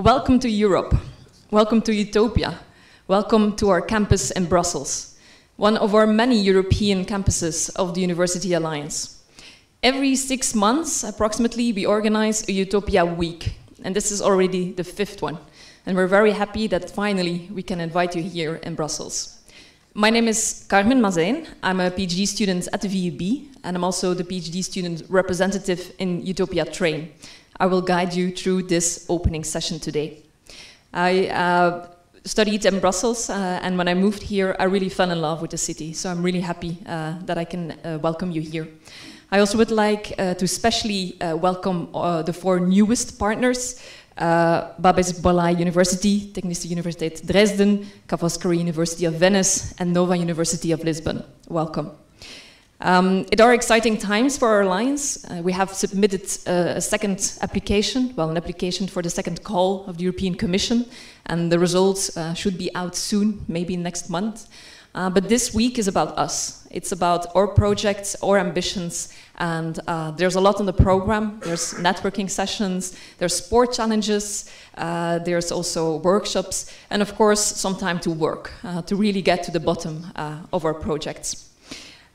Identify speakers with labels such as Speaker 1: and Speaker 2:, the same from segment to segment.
Speaker 1: Welcome to Europe. Welcome to Utopia. Welcome to our campus in Brussels, one of our many European campuses of the University Alliance. Every 6 months, approximately, we organize a Utopia week, and this is already the 5th one. And we're very happy that finally we can invite you here in Brussels. My name is Carmen Mazijn. I'm a PhD student at the VUB, and I'm also the PhD student representative in Utopia Train. I will guide you through this opening session today. I studied in Brussels, and when I moved here, I really fell in love with the city, so I'm really happy that I can welcome you here. I also would like to especially welcome the 4 newest partners, Babes Bolyai University, Technische Universiteit Dresden, Ca' Foscari University of Venice, and Nova University of Lisbon. Welcome. It are exciting times for our Alliance. We have submitted a second application, well, an application for the second call of the European Commission, and the results should be out soon, maybe next month. But this week is about us. It's about our projects, our ambitions, and there's a lot on the program. There's networking sessions, there's sport challenges, there's also workshops, and of course, some time to work, to really get to the bottom of our projects.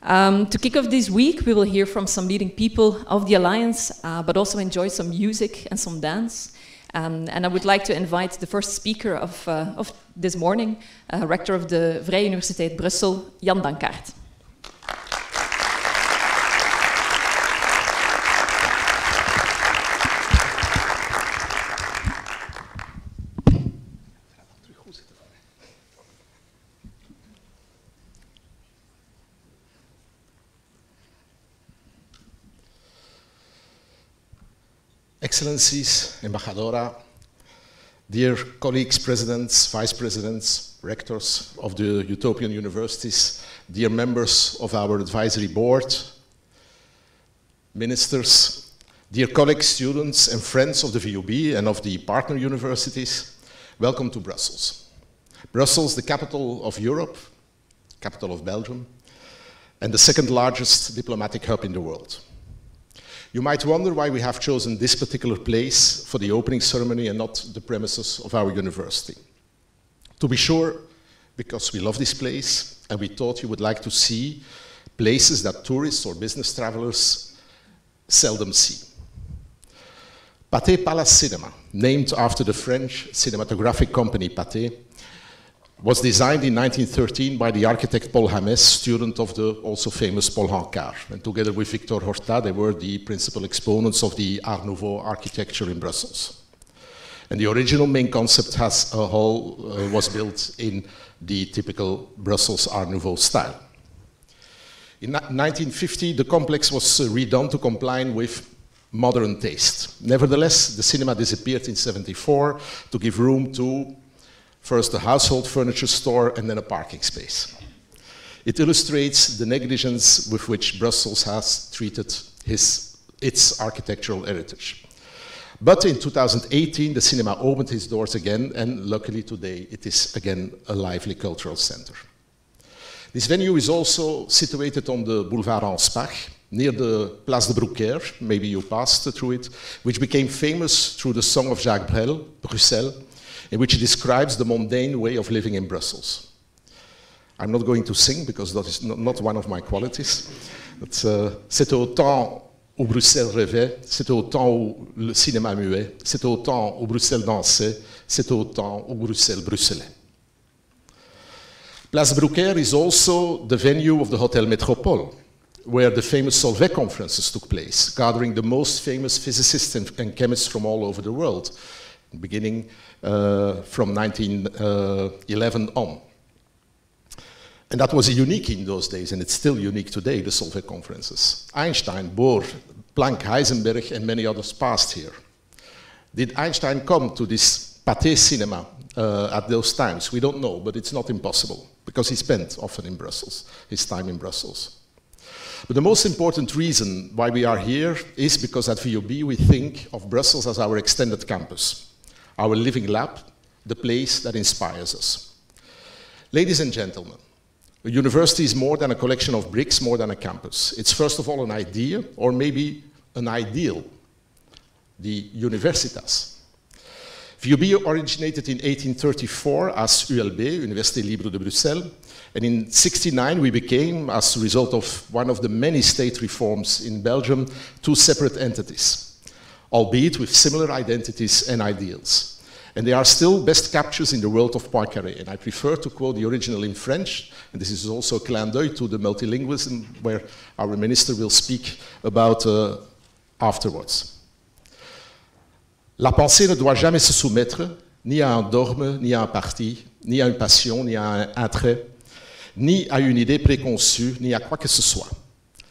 Speaker 1: To kick off this week, we will hear from some leading people of the Alliance, but also enjoy some music and some dance. And I would like to invite the first speaker of this morning, rector of the Vrije Universiteit Brussel, Jan Dankaert.
Speaker 2: Excellencies, Embajadora, dear colleagues, presidents, vice presidents, rectors of the Utopian universities, dear members of our advisory board, ministers, dear colleagues, students and friends of the VUB and of the partner universities, welcome to Brussels. Brussels, the capital of Europe, capital of Belgium, and the second largest diplomatic hub in the world. You might wonder why we have chosen this particular place for the opening ceremony and not the premises of our university. To be sure, because we love this place and we thought you would like to see places that tourists or business travelers seldom see. Pathé Palace Cinema, named after the French cinematographic company Pathé, was designed in 1913 by the architect Paul James, student of the also famous Paul Hancard. And together with Victor Horta, they were the principal exponents of the Art Nouveau architecture in Brussels. And the original main concept as a whole was built in the typical Brussels Art Nouveau style. In 1950, the complex was redone to comply with modern taste. Nevertheless, the cinema disappeared in '74 to give room to first a household furniture store and then a parking space. It illustrates the negligence with which Brussels has treated its architectural heritage. But in 2018, the cinema opened its doors again, and luckily today it is again a lively cultural center. This venue is also situated on the Boulevard Anspach, near the Place de Brocaire, maybe you passed through it, which became famous through the song of Jacques Brel, Bruxelles, in which he describes the mundane way of living in Brussels. I'm not going to sing because that is not one of my qualities. C'était au temps où Bruxelles rêvait, c'était au temps où le cinéma muait, c'était au temps où Bruxelles dansait, c'était au temps où Bruxelles bruxelait. Place Brocaire is also the venue of the Hotel Métropole, where the famous Solvay conferences took place, gathering the most famous physicists and chemists from all over the world, beginning from 1911 on. And that was unique in those days, and it's still unique today, the Solvay conferences. Einstein, Bohr, Planck, Heisenberg, and many others passed here. Did Einstein come to this Pathé cinema at those times? We don't know, but it's not impossible, because he spent often in Brussels, his time in Brussels. But the most important reason why we are here is because at VUB we think of Brussels as our extended campus, our living lab, the place that inspires us. Ladies and gentlemen, a university is more than a collection of bricks, more than a campus. It's first of all an idea, or maybe an ideal, the universitas. VUB originated in 1834 as ULB, Université Libre de Bruxelles, and in 1969 we became, as a result of one of the many state reforms in Belgium, two separate entities, albeit with similar identities and ideals. And they are still best captures in the world of Poincaré. And I prefer to quote the original in French, and this is also a clin d'œil to the multilingualism where our minister will speak about afterwards. La pensée ne doit jamais se soumettre ni à un dogme, ni à un parti, ni à une passion, ni à un trait, ni à une idée préconçue, ni à quoi que ce soit,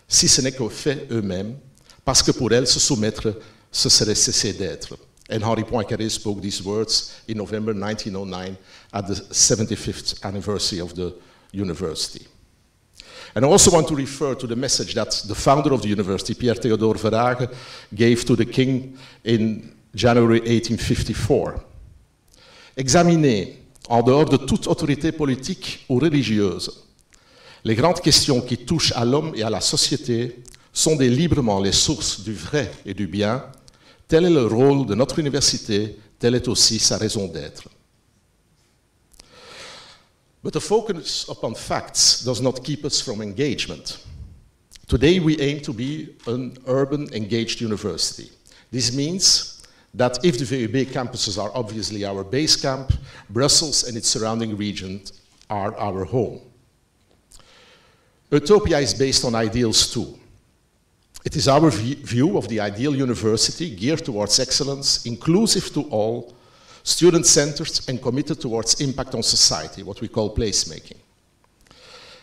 Speaker 2: si ce n'est qu'aux faits eux-mêmes, parce que pour elle, se soumettre, ce serait cesser d'être. And Henri Poincaré spoke these words in November 1909 at the 75th anniversary of the university. And I also want to refer to the message that the founder of the university, Pierre Théodore Verhaeghe, gave to the king in January 1854. Examiner, en dehors de toute autorité politique ou religieuse, les grandes questions qui touchent à l'homme et à la société sont librement les sources du vrai et du bien. Tel est le rôle de notre université, telle est aussi sa raison d'être. But the focus upon facts does not keep us from engagement. Today we aim to be an urban engaged university. This means that if the VUB campuses are obviously our base camp, Brussels and its surrounding region are our home. EUTOPIA is based on ideals too. It is our view of the ideal university geared towards excellence, inclusive to all, student-centered and committed towards impact on society, what we call placemaking.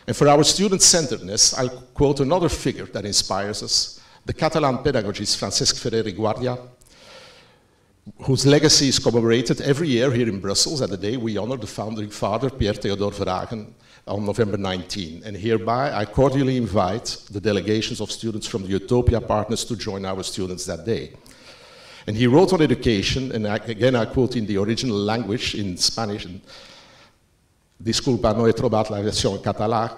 Speaker 2: And for our student-centeredness, I'll quote another figure that inspires us, the Catalan pedagogist Francesc Ferrer i Guàrdia, whose legacy is commemorated every year here in Brussels at the day we honor the founding father, Pierre Théodore Verhaeghe, on November 19. And hereby, I cordially invite the delegations of students from the EUTOPIA partners to join our students that day. And he wrote on education, and again I quote in the original language, in Spanish, and disculpa, no he trovato la versione català,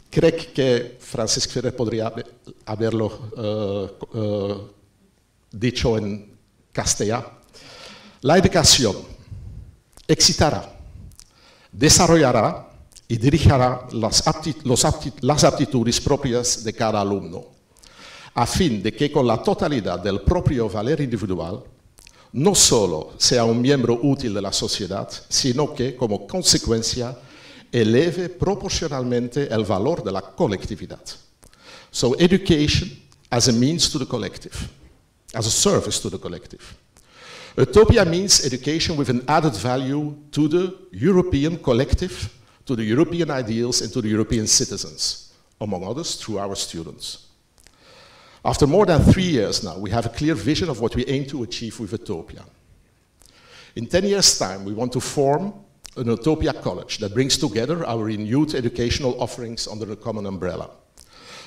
Speaker 2: creo que Francesc Ferrer podría haberlo dicho en castellano. La educación excitará, desarrollará y dirigirá las aptitudes propias de cada alumno, a fin de que con la totalidad del propio valor individual, no solo sea un miembro útil de la sociedad, sino que, como consecuencia, eleve proporcionalmente el valor de la colectividad. So education as a means to the collective, as a service to the collective. EUTOPIA means education with an added value to the European collective, to the European ideals and to the European citizens, among others through our students. After more than 3 years now, we have a clear vision of what we aim to achieve with EUTOPIA. In 10 years' time, we want to form an EUTOPIA college that brings together our renewed educational offerings under a common umbrella.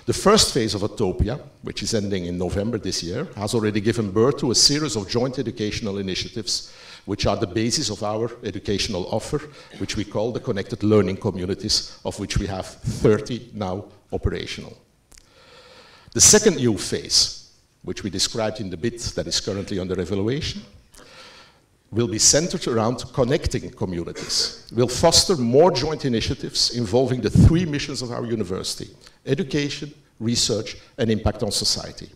Speaker 2: The first phase of EUTOPIA, which is ending in November this year, has already given birth to a series of joint educational initiatives which are the basis of our educational offer, which we call the Connected Learning Communities, of which we have 30 now operational. The second new phase, which we described in the bit that is currently under evaluation, will be centered around connecting communities. We'll foster more joint initiatives involving the 3 missions of our university: education, research, and impact on society.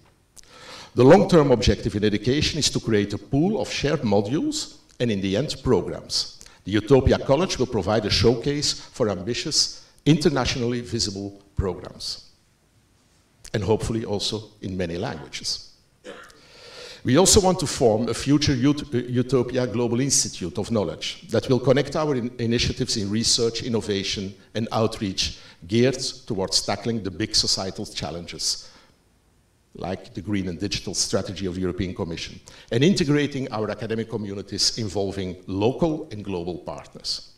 Speaker 2: The long-term objective in education is to create a pool of shared modules and, in the end, programs. The EUTOPIA College will provide a showcase for ambitious, internationally visible programs, and hopefully also in many languages. We also want to form a future EUTOPIA Global Institute of Knowledge that will connect our initiatives in research, innovation, and outreach geared towards tackling the big societal challenges, like the green and digital strategy of the European Commission, and integrating our academic communities involving local and global partners.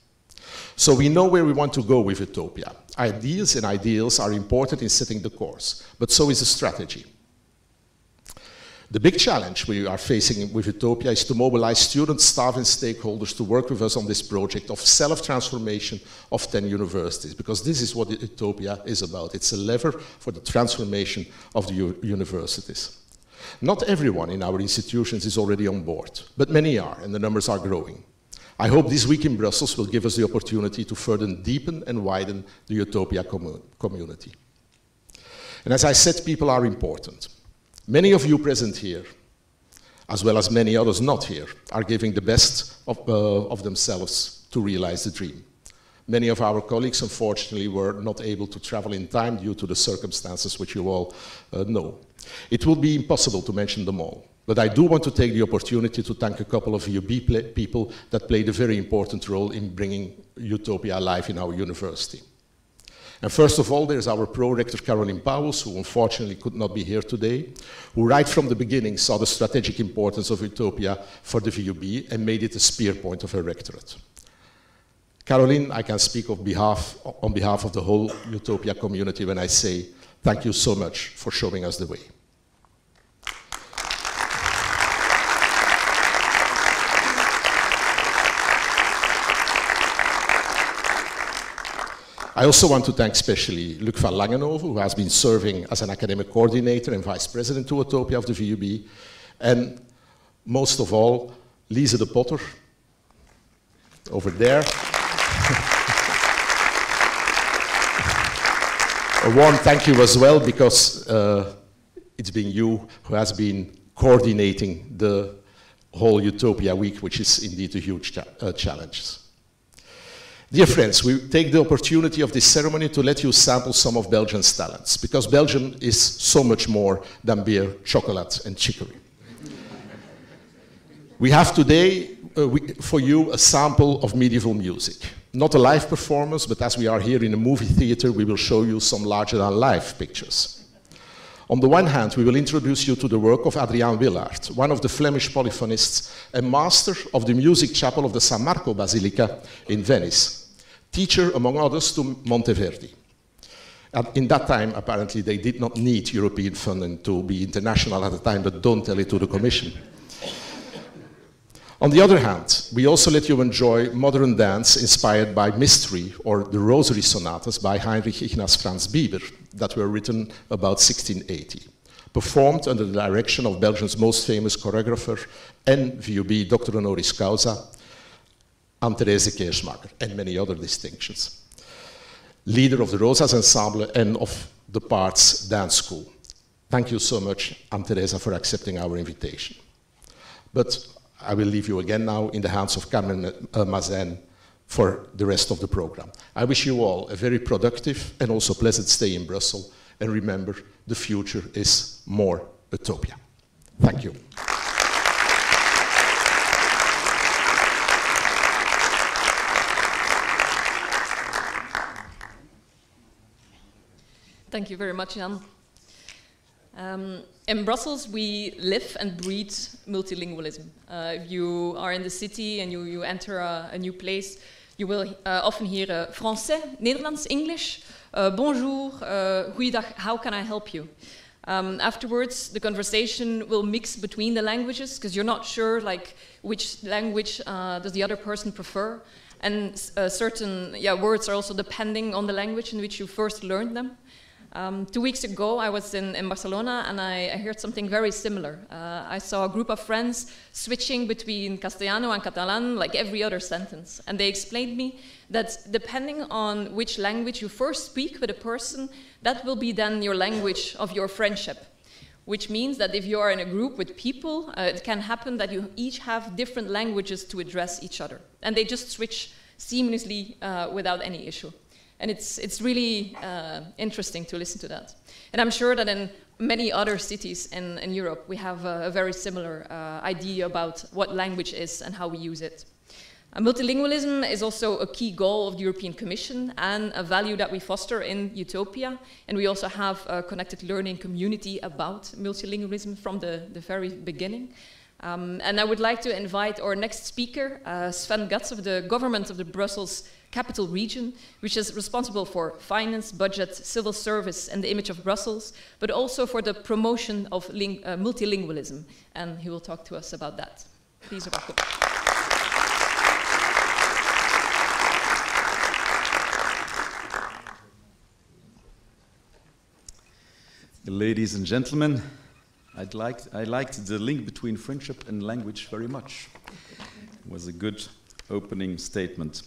Speaker 2: So we know where we want to go with EUTOPIA. Ideas and ideals are important in setting the course, but so is the strategy. The big challenge we are facing with EUTOPIA is to mobilize students, staff, and stakeholders to work with us on this project of self-transformation of 10 universities, because this is what EUTOPIA is about. It's a lever for the transformation of the universities. Not everyone in our institutions is already on board, but many are, and the numbers are growing. I hope this week in Brussels will give us the opportunity to further deepen and widen the Utopia community. And as I said, people are important. Many of you present here, as well as many others not here, are giving the best of themselves to realize the dream. Many of our colleagues, unfortunately, were not able to travel in time due to the circumstances which you all know. It will be impossible to mention them all, but I do want to take the opportunity to thank a couple of VUB people that played a very important role in bringing Utopia alive in our university. And first of all, there's our pro-rector Caroline Pauwels, who unfortunately could not be here today, who right from the beginning saw the strategic importance of Utopia for the VUB and made it a spear point of her rectorate. Caroline, I can speak on behalf of the whole Utopia community when I say thank you so much for showing us the way. I also want to thank especially Luc van Langenhoven, who has been serving as an academic coordinator and vice president to Utopia of the VUB, and most of all, Lise de Potter, over there. A warm thank you as well, because it's been you who has been coordinating the whole Utopia week, which is indeed a huge challenge. Dear friends, we take the opportunity of this ceremony to let you sample some of Belgium's talents, because Belgium is so much more than beer, chocolate, and chicory. We have today for you a sample of medieval music. Not a live performance, but as we are here in a movie theater, we will show you some larger-than-life pictures. On the one hand, we will introduce you to the work of Adriaan Willaert, one of the Flemish polyphonists and master of the music chapel of the San Marco Basilica in Venice, teacher, among others, to Monteverdi. In that time, apparently, they did not need European funding to be international at the time, but don't tell it to the Commission. On the other hand, we also let you enjoy modern dance inspired by Mystery or the Rosary Sonatas by Heinrich Ignaz Franz Bieber that were written about 1680, performed under the direction of Belgium's most famous choreographer and VUB Dr. Honoris Causa, Anne-Therese Keersmaker, and many other distinctions. Leader of the Rosas Ensemble and of the Parts Dance School. Thank you so much, Anne-Therese, for accepting our invitation. But I will leave you again now in the hands of Carmen Mazin for the rest of the program. I wish you all a very productive and also pleasant stay in Brussels. And remember, the future is more Utopia. Thank you.
Speaker 1: Thank you very much, Jan. In Brussels, we live and breathe multilingualism. If you are in the city and you enter a new place, you will often hear Français, Nederlands, English, bonjour, goeiedag, how can I help you? Afterwards, the conversation will mix between the languages because you're not sure like which language does the other person prefer. And certain words are also depending on the language in which you first learned them. 2 weeks ago, I was in Barcelona and I heard something very similar. I saw a group of friends switching between Castellano and Catalan like every other sentence. And they explained me that depending on which language you first speak with a person, that will be then your language of your friendship. Which means that if you are in a group with people, it can happen that you each have different languages to address each other. And they just switch seamlessly without any issue. And it's really interesting to listen to that. And I'm sure that in many other cities in Europe, we have a very similar idea about what language is and how we use it. Multilingualism is also a key goal of the European Commission and a value that we foster in Utopia. And we also have a connected learning community about multilingualism from the very beginning. And I would like to invite our next speaker, Sven Gatz of the government of the Brussels Capital Region, which is responsible for finance, budget, civil service, and the image of Brussels, but also for the promotion of multilingualism. And he will talk to us about that. Please welcome.
Speaker 3: Ladies and gentlemen, I liked the link between friendship and language very much. It was a good opening statement.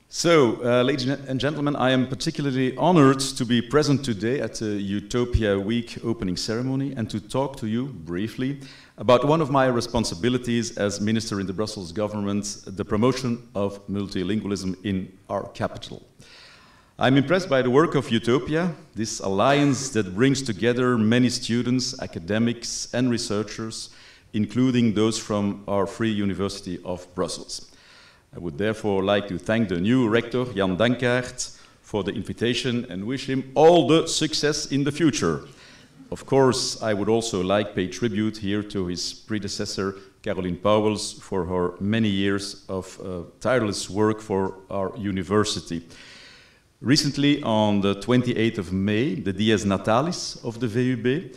Speaker 3: So, ladies and gentlemen, I am particularly honored to be present today at the EUTOPIA Week opening ceremony and to talk to you briefly about one of my responsibilities as Minister in the Brussels government, the promotion of multilingualism in our capital. I'm impressed by the work of EUTOPIA, this alliance that brings together many students, academics and researchers, including those from our Free University of Brussels. I would therefore like to thank the new rector, Jan Dankaert, for the invitation and wish him all the success in the future. Of course, I would also like to pay tribute here to his predecessor, Caroline Pauwels, for her many years of tireless work for our university. Recently, on the 28th of May, the Dies Natalis of the VUB,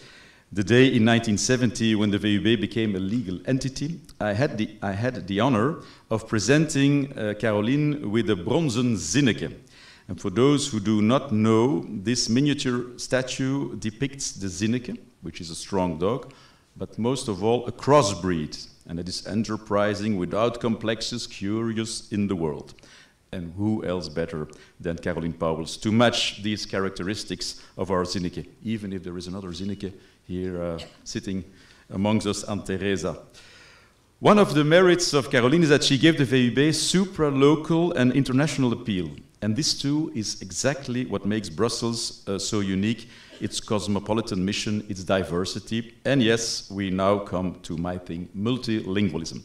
Speaker 3: the day in 1970 when the VUB became a legal entity, I had the honor of presenting Caroline with a bronzen zinneke. And for those who do not know, this miniature statue depicts the zinneke, which is a strong dog, but most of all a crossbreed, and it is enterprising, without complexes, curious in the world. And who else better than Caroline Pauwels to match these characteristics of our zinneke, even if there is another zinneke here sitting amongst us, Aunt Teresa. One of the merits of Caroline is that she gave the VUB supra-local and international appeal. And this too is exactly what makes Brussels so unique, its cosmopolitan mission, its diversity. And yes, we now come to my thing, multilingualism.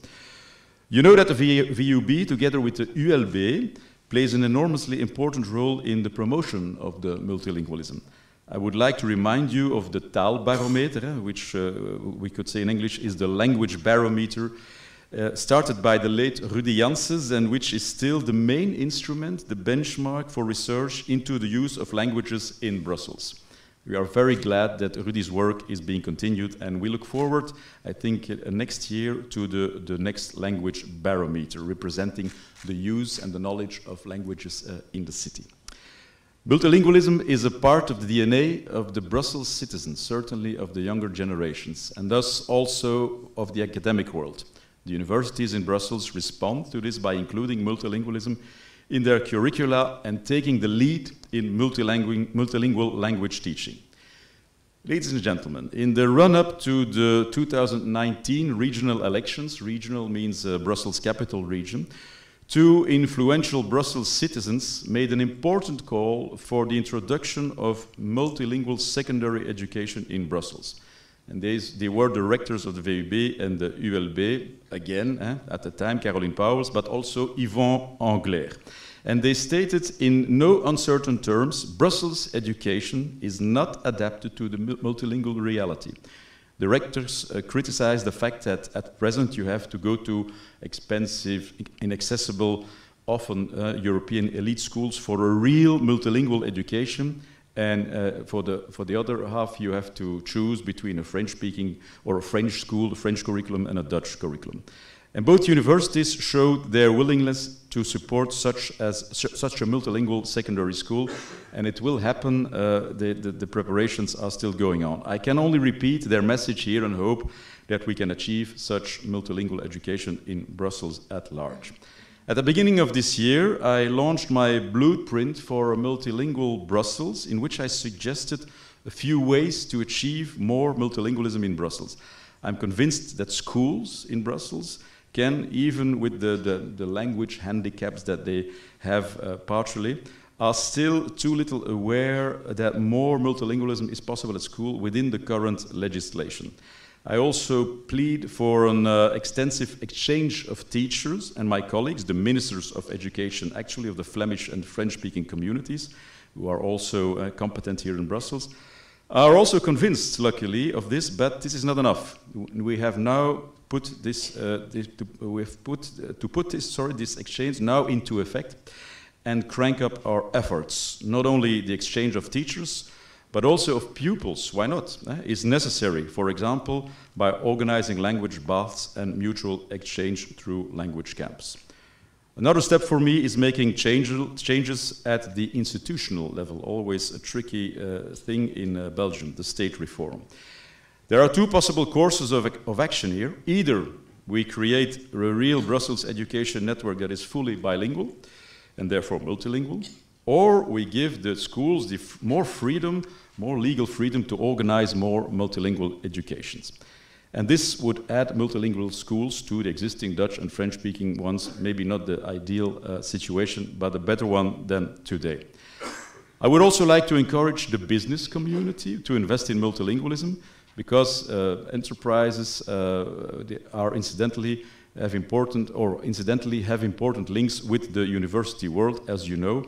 Speaker 3: You know that the VUB, together with the ULB, plays an enormously important role in the promotion of the multilingualism. I would like to remind you of the Taalbarometer, which we could say in English is the language barometer, started by the late Rudy Janssens, and which is still the main instrument, the benchmark for research into the use of languages in Brussels. We are very glad that Rudy's work is being continued, and we look forward, I think, next year to the next language barometer, representing the use and the knowledge of languages in the city. Multilingualism is a part of the DNA of the Brussels citizens, certainly of the younger generations, and thus also of the academic world. The universities in Brussels respond to this by including multilingualism in their curricula and taking the lead in multilingual language teaching. Ladies and gentlemen, in the run-up to the 2019 regional elections, regional means Brussels capital region, two influential Brussels citizens made an important call for the introduction of multilingual secondary education in Brussels. And they were the rectors of the VUB and the ULB, again, at the time, Caroline Pauwels, but also Yvon Angler. And they stated in no uncertain terms, Brussels education is not adapted to the multilingual reality. The rectors criticized the fact that at present you have to go to expensive, inaccessible, often European elite schools for a real multilingual education, and for the other half you have to choose between a French-speaking or a French school, a French curriculum, and a Dutch curriculum. And both universities showed their willingness to support such a multilingual secondary school, and it will happen. The preparations are still going on. I can only repeat their message here and hope that we can achieve such multilingual education in Brussels at large. At the beginning of this year, I launched my blueprint for a multilingual Brussels, in which I suggested a few ways to achieve more multilingualism in Brussels. I'm convinced that schools in Brussels can, even with the language handicaps that they have partially, are still too little aware that more multilingualism is possible at school within the current legislation. I also plead for an extensive exchange of teachers and my colleagues, the ministers of education, actually of the Flemish and French-speaking communities, who are also competent here in Brussels, are also convinced, luckily, of this, but this is not enough. We have now put this exchange now into effect and crank up our efforts. Not only the exchange of teachers, but also of pupils, why not, is necessary, for example, by organizing language baths and mutual exchange through language camps. Another step for me is making changes at the institutional level, always a tricky thing in Belgium, the state reform. There are two possible courses of action here. Either we create a real Brussels education network that is fully bilingual and therefore multilingual, or we give the schools more freedom, more legal freedom to organize more multilingual educations. And this would add multilingual schools to the existing Dutch and French-speaking ones, maybe not the ideal situation, but a better one than today. I would also like to encourage the business community to invest in multilingualism, because enterprises are incidentally have important links with the university world, as you know.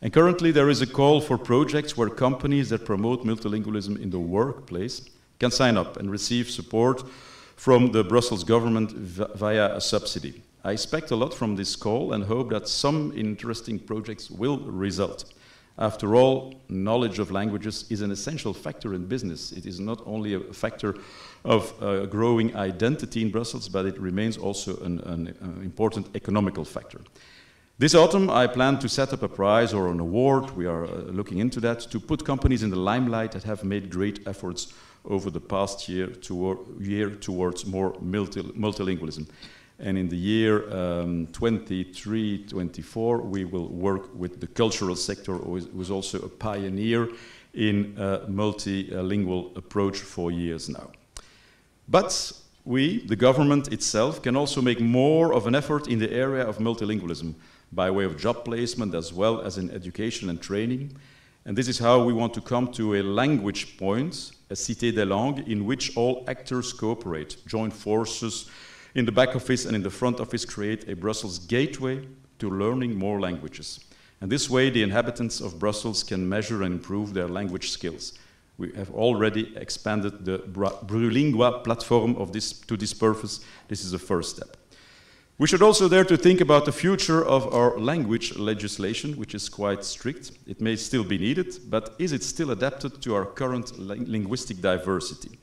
Speaker 3: And currently there is a call for projects where companies that promote multilingualism in the workplace can sign up and receive support from the Brussels government via a subsidy. I expect a lot from this call and hope that some interesting projects will result. After all, knowledge of languages is an essential factor in business. It is not only a factor of growing identity in Brussels, but it remains also an important economical factor. This autumn, I plan to set up a prize or an award, we are looking into that, to put companies in the limelight that have made great efforts over the past year towards more multilingualism. And in the year 23-24, we will work with the cultural sector, who is also a pioneer in a multilingual approach for years now. But we, the government itself, can also make more of an effort in the area of multilingualism by way of job placement as well as in education and training. And this is how we want to come to a language point, a cité des langues, in which all actors cooperate, join forces, in the back office and in the front office, create a Brussels gateway to learning more languages. And this way, the inhabitants of Brussels can measure and improve their language skills. We have already expanded the Brulingua platform to this purpose. This is the first step. We should also dare to think about the future of our language legislation, which is quite strict. It may still be needed, but is it still adapted to our current linguistic diversity?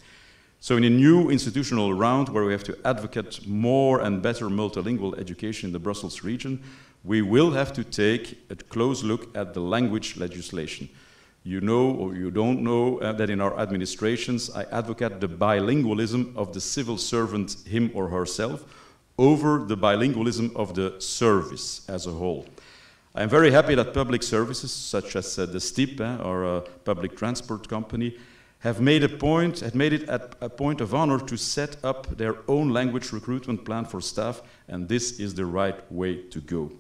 Speaker 3: So in a new institutional round where we have to advocate more and better multilingual education in the Brussels region, we will have to take a close look at the language legislation. You know or you don't know that in our administrations I advocate the bilingualism of the civil servant, him or herself, over the bilingualism of the service as a whole. I am very happy that public services such as the STIP or a public transport company have made it a point of honor to set up their own language recruitment plan for staff, and this is the right way to go.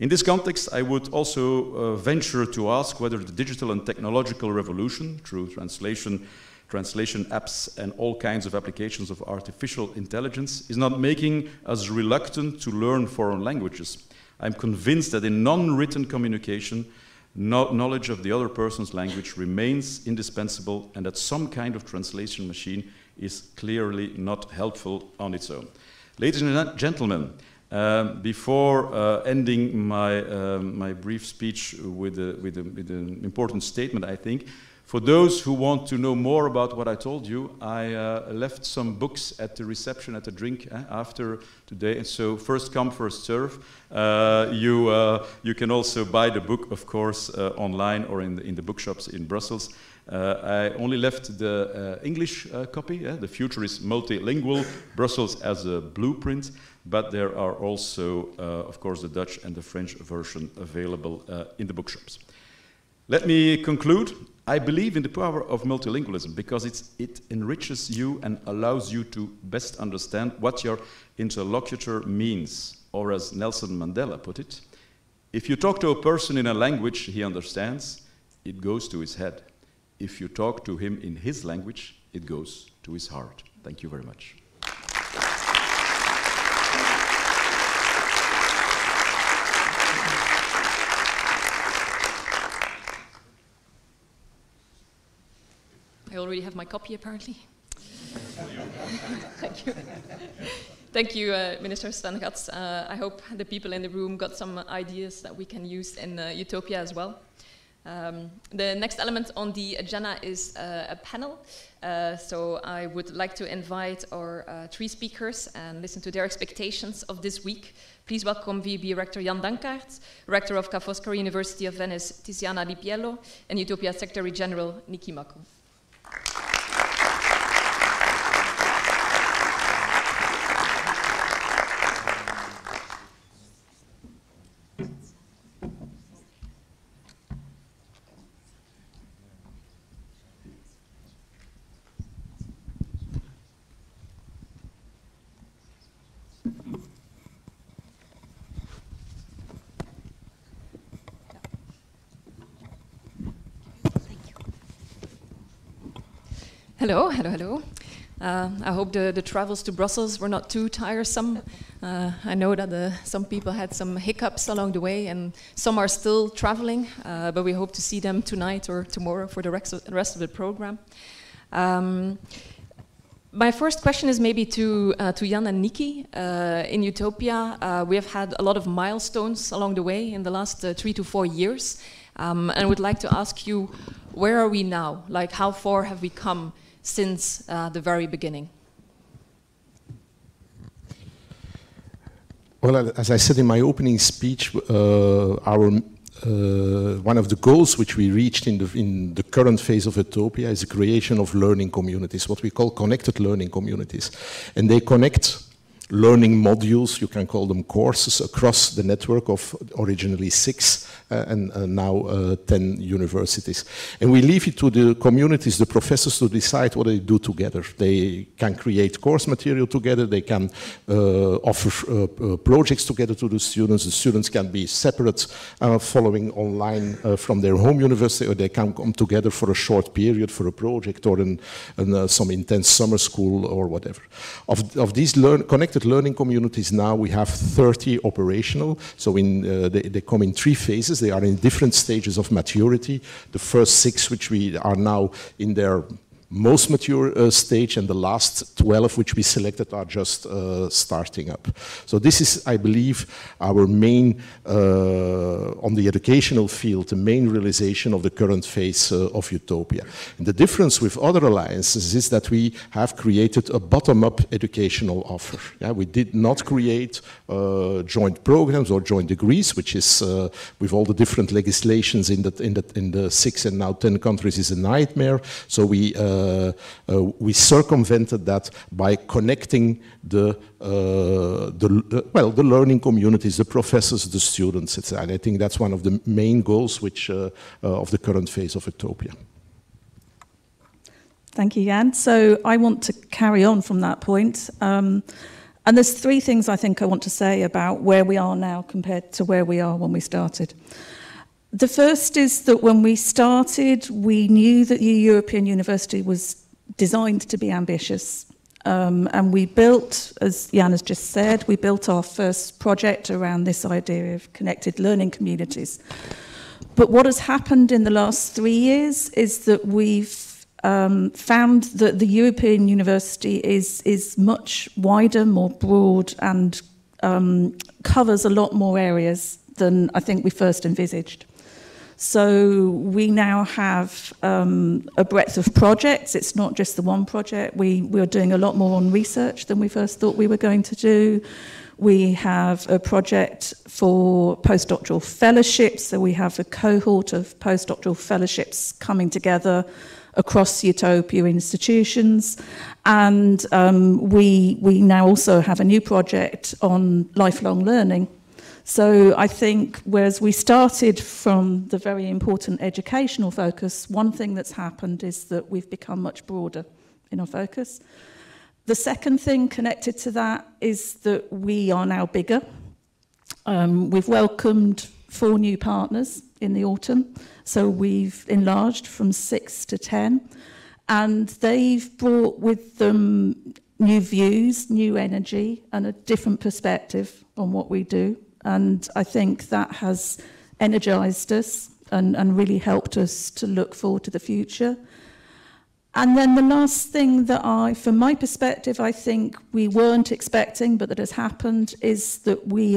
Speaker 3: In this context, I would also venture to ask whether the digital and technological revolution, through translation apps and all kinds of applications of artificial intelligence, is not making us reluctant to learn foreign languages. I'm convinced that in non-written communication, knowledge of the other person's language remains indispensable, and that some kind of translation machine is clearly not helpful on its own. Ladies and gentlemen, before ending my brief speech with an important statement, I think, for those who want to know more about what I told you, I left some books at the reception at the drink after today. And so first come, first serve. You can also buy the book, of course, online or in the bookshops in Brussels. I only left the English copy. The future is multilingual, Brussels as a blueprint. But there are also, of course, the Dutch and the French version available in the bookshops. Let me conclude. I believe in the power of multilingualism because it enriches you and allows you to best understand what your interlocutor means. Or as Nelson Mandela put it, if you talk to a person in a language he understands, it goes to his head. If you talk to him in his language, it goes to his heart. Thank you very much.
Speaker 1: I already have my copy, apparently. Thank you. Thank you, Minister Stangatz. I hope the people in the room got some ideas that we can use in EUTOPIA as well. The next element on the agenda is a panel. So I would like to invite our three speakers and listen to their expectations of this week. Please welcome VB Rector Jan Dankaert, Rector of Ca' Foscari University of Venice, Tiziana Di Piello, and EUTOPIA Secretary General Niki Mako. Hello, hello, hello. I hope the travels to Brussels were not too tiresome. I know that some people had some hiccups along the way, and some are still traveling, but we hope to see them tonight or tomorrow for the rest of the program. My first question is maybe to Jan and Nikki. In EUTOPIA, we have had a lot of milestones along the way in the last 3 to 4 years, and I would like to ask you, where are we now? Like, how far have we come since the very beginning?
Speaker 2: Well, as I said in my opening speech, one of the goals which we reached in the current phase of EUTOPIA is the creation of learning communities, what we call connected learning communities. And they connect learning modules, you can call them courses, across the network of originally 6 and now 10 universities. And we leave it to the communities, the professors, to decide what they do together. They can create course material together, they can offer projects together to the students can be separate, following online from their home university, or they can come together for a short period for a project or some intense summer school or whatever. Of these connected learning communities now we have 30 operational, so they come in 3 phases. They are in different stages of maturity. The first 6 which we are now in their most mature stage, and the last 12 which we selected are just starting up. So this is, I believe, our main, on the educational field, the main realization of the current phase of EUTOPIA. And the difference with other alliances is that we have created a bottom-up educational offer. Yeah, we did not create joint programs or joint degrees, which is, with all the different legislations in the 6 and now 10 countries, is a nightmare. So we circumvented that by connecting the learning communities, the professors, the students, etc. And I think that's one of the main goals of the current phase of EUTOPIA.
Speaker 4: Thank you, Jan. So I want to carry on from that point. And there's 3 things I think I want to say about where we are now compared to where we are when we started. The first is that when we started, we knew that the European University was designed to be ambitious. And we built, as Jan has just said, we built our first project around this idea of connected learning communities. But what has happened in the last 3 years is that we've found that the European University is much wider, more broad, and covers a lot more areas than I think we first envisaged. So we now have a breadth of projects. It's not just the one project. We're doing a lot more on research than we first thought we were going to do. We have a project for postdoctoral fellowships. So we have a cohort of postdoctoral fellowships coming together across EUTOPIA institutions. And we now also have a new project on lifelong learning. So I think, whereas we started from the very important educational focus, one thing that's happened is that we've become much broader in our focus. The second thing connected to that is that we are now bigger. We've welcomed 4 new partners in the autumn, so we've enlarged from 6 to 10, and they've brought with them new views, new energy, and a different perspective on what we do. And I think that has energized us and really helped us to look forward to the future. And then the last thing that from my perspective, I think we weren't expecting, but that has happened, is that we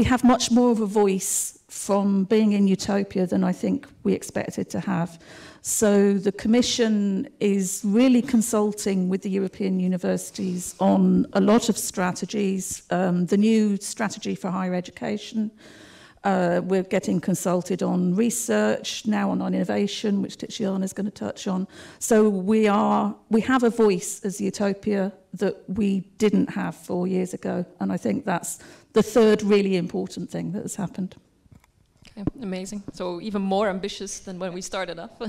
Speaker 4: have much more of a voice from being in EUTOPIA than I think we expected to have. So the Commission is really consulting with the European universities on a lot of strategies. The new strategy for higher education, we're getting consulted on research, now on innovation, which Tiziana is going to touch on. So we have a voice as EUTOPIA that we didn't have 4 years ago, and I think that's the third really important thing that has happened.
Speaker 1: Amazing. So even more ambitious than when we started up.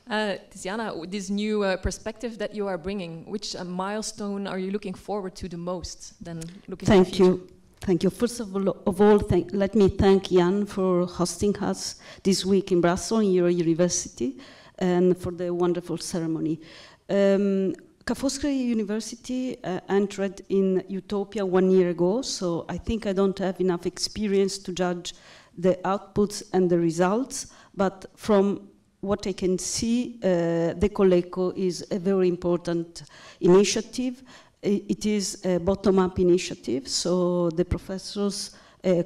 Speaker 1: Tiziana, this new perspective that you are bringing, which milestone are you looking forward to the most? Then looking to the future?
Speaker 5: Thank you. First of all, let me thank Jan for hosting us this week in Brussels, in your university. and for the wonderful ceremony. Ca' Foscari University entered in EUTOPIA 1 year ago, so I think I don't have enough experience to judge the outputs and the results, but from what I can see, the Coleco is a very important initiative. It is a bottom-up initiative, so the professors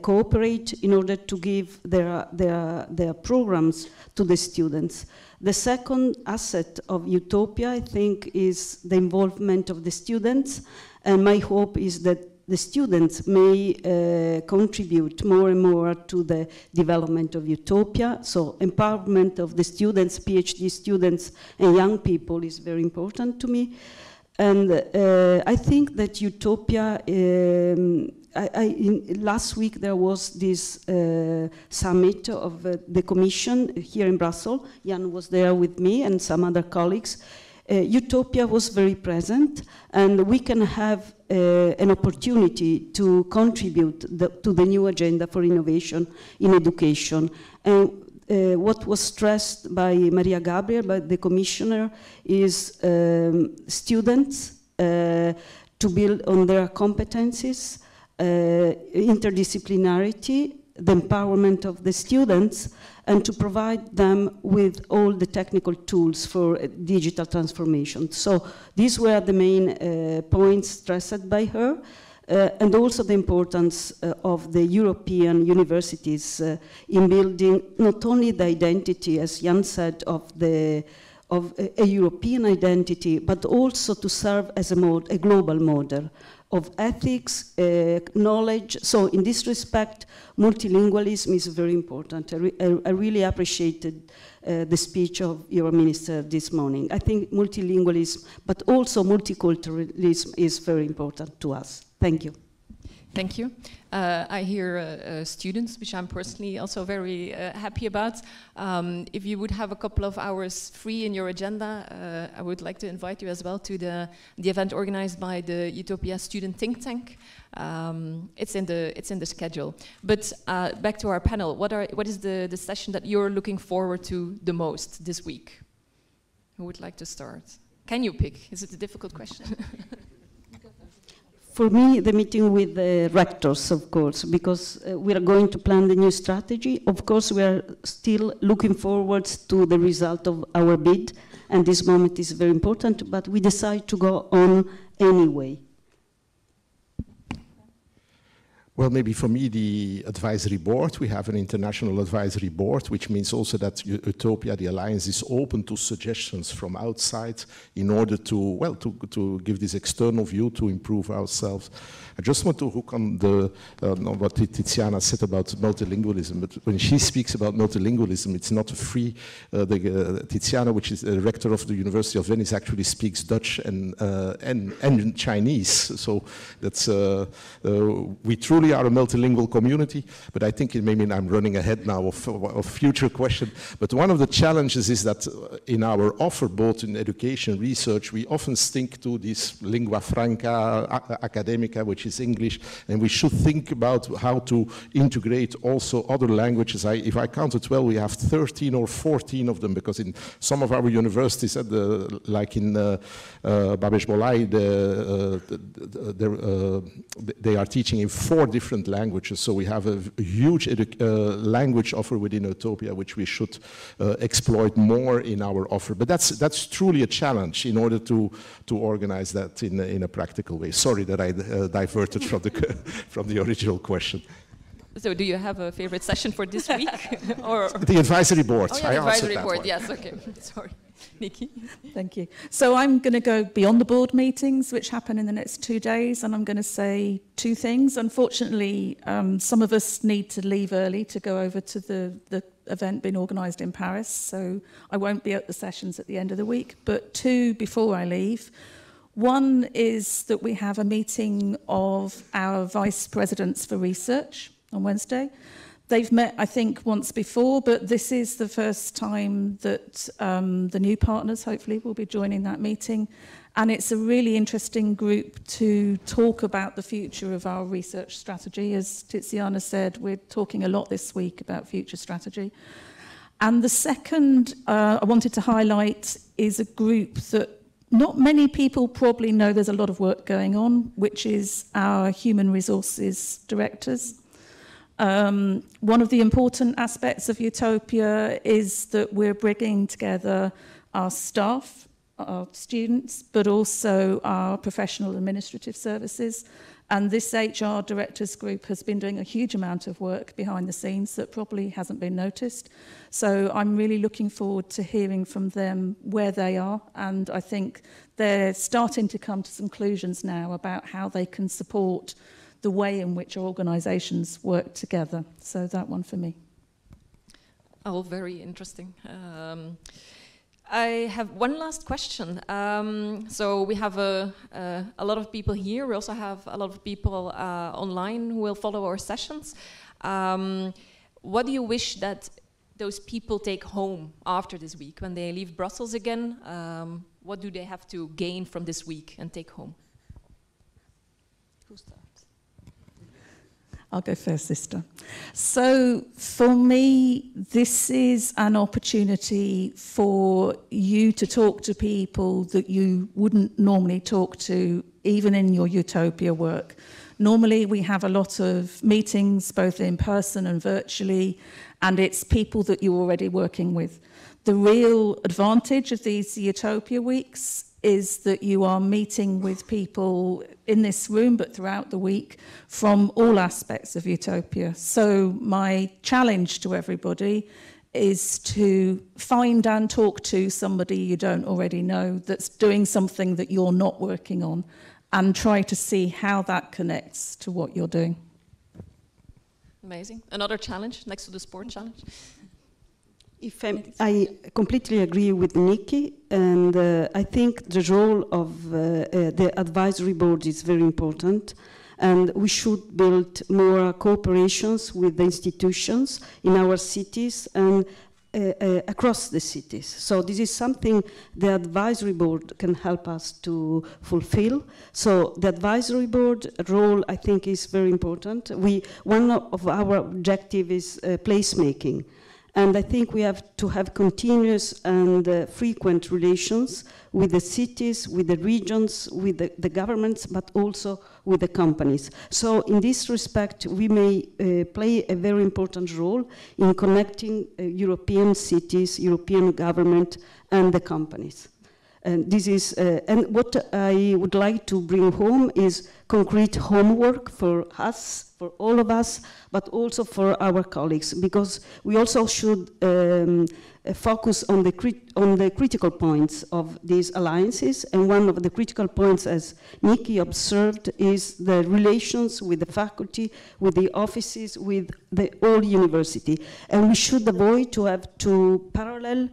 Speaker 5: cooperate in order to give their programs to the students. The second asset of EUTOPIA, I think, is the involvement of the students, and my hope is that the students may contribute more and more to the development of EUTOPIA. So empowerment of the students, PhD students and young people is very important to me. And I think that EUTOPIA, last week there was this summit of the Commission here in Brussels. Jan was there with me and some other colleagues. EUTOPIA was very present, and we can have an opportunity to contribute to the new agenda for innovation in education. And what was stressed by Maria Gabriel, by the Commissioner, is students to build on their competencies, interdisciplinarity, the empowerment of the students, and to provide them with all the technical tools for digital transformation. So these were the main points stressed by her, and also the importance of the European universities in building not only the identity, as Jan said, of a European identity, but also to serve as a global model of ethics, knowledge. So in this respect, multilingualism is very important. I really appreciated the speech of your minister this morning. I think multilingualism, but also multiculturalism is very important to us. Thank you.
Speaker 1: Thank you. I hear students, which I'm personally also very happy about. If you would have a couple of hours free in your agenda, I would like to invite you as well to the event organized by the EUTOPIA Student Think Tank. It's in the schedule. But back to our panel, what is the session that you're looking forward to the most this week? Who would like to start? Can you pick? Is it a difficult question?
Speaker 5: For me, the meeting with the rectors, of course, because we are going to plan the new strategy. Of course, we are still looking forward to the result of our bid, and this moment is very important, but we decide to go on anyway.
Speaker 2: Well, maybe for me, the advisory board, we have an international advisory board, which means also that EUTOPIA, the alliance, is open to suggestions from outside in order to, well, to give this external view to improve ourselves. I just want to hook on what Tiziana said about multilingualism, but when she speaks about multilingualism, it's not free. Tiziana, which is the rector of the University of Venice, actually speaks Dutch and Chinese, so that's, we truly are a multilingual community, but I think maybe I'm running ahead now of future questions. But one of the challenges is that in our offer, both in education, research, we often think to this lingua franca academica, which is English, and we should think about how to integrate also other languages. If I counted well, we have 13 or 14 of them, because in some of our universities, like in Babeș Bolyai, they are teaching in 4 different languages. So we have a huge language offer within EUTOPIA, which we should exploit more in our offer. But that's truly a challenge in order to organize that in a practical way. Sorry that I diverted from the original question.
Speaker 1: So do you have a favorite session for this week? Or
Speaker 2: the advisory board.
Speaker 1: Oh, yeah, the advisory board, yes, okay. Sorry. Nikki?
Speaker 4: Thank you. So I'm going to go beyond the board meetings, which happen in the next 2 days, and I'm going to say 2 things. Unfortunately, some of us need to leave early to go over to the event being organised in Paris, so I won't be at the sessions at the end of the week. But 2 before I leave. One is that we have a meeting of our vice presidents for research on Wednesday. They've met, I think, once before, but this is the first time that the new partners, hopefully, will be joining that meeting. And it's a really interesting group to talk about the future of our research strategy. As Tiziana said, we're talking a lot this week about future strategy. And the second I wanted to highlight is a group that not many people probably know there's a lot of work going on, which is our human resources directors. One of the important aspects of Utopia is that we're bringing together our staff, our students, but also our professional administrative services. And this HR directors group has been doing a huge amount of work behind the scenes that probably hasn't been noticed. So I'm really looking forward to hearing from them where they are. And I think they're starting to come to some conclusions now about how they can support the way in which organisations work together. So that one for me.
Speaker 1: Oh, very interesting. I have one last question. So we have a lot of people here. We also have a lot of people online who will follow our sessions. What do you wish that those people take home after this week? When they leave Brussels again, what do they have to gain from this week and take home? Who starts?
Speaker 4: I'll go first, sister. So for me, this is an opportunity for you to talk to people that you wouldn't normally talk to, even in your Utopia work. Normally, we have a lot of meetings, both in person and virtually, and it's people that you're already working with. The real advantage of these Utopia weeks is that you are meeting with people in this room, but throughout the week, from all aspects of Utopia. So my challenge to everybody is to find and talk to somebody you don't already know that's doing something that you're not working on, and try to see how that connects to what you're doing.
Speaker 1: Amazing. Another challenge next to the sport challenge?
Speaker 5: I completely agree with Nikki, and I think the role of the advisory board is very important, and we should build more cooperations with the institutions in our cities and across the cities. So this is something the advisory board can help us to fulfill. So the advisory board role, I think, is very important. One of our objectives is placemaking. And I think we have to have continuous and frequent relations with the cities, with the regions, with the governments, but also with the companies. So in this respect, we may play a very important role in connecting European cities, European government, and the companies. And this is, and what I would like to bring home is concrete homework for us, for all of us, but also for our colleagues, because we also should focus on the critical points of these alliances. And one of the critical points, as Nikki observed, is the relations with the faculty, with the offices, with the whole university. And we should avoid to have two parallel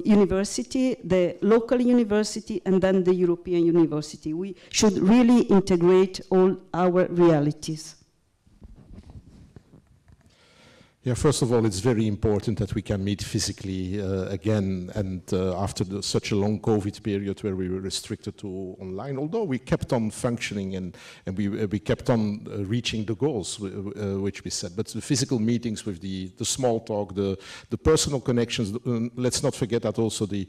Speaker 5: university, the local university, and then the European university. We should really integrate all our realities.
Speaker 2: Yeah, first of all, it's very important that we can meet physically again, and after such a long COVID period where we were restricted to online, although we kept on functioning and we kept on reaching the goals which we set. But the physical meetings with the small talk, the personal connections, let's not forget that also the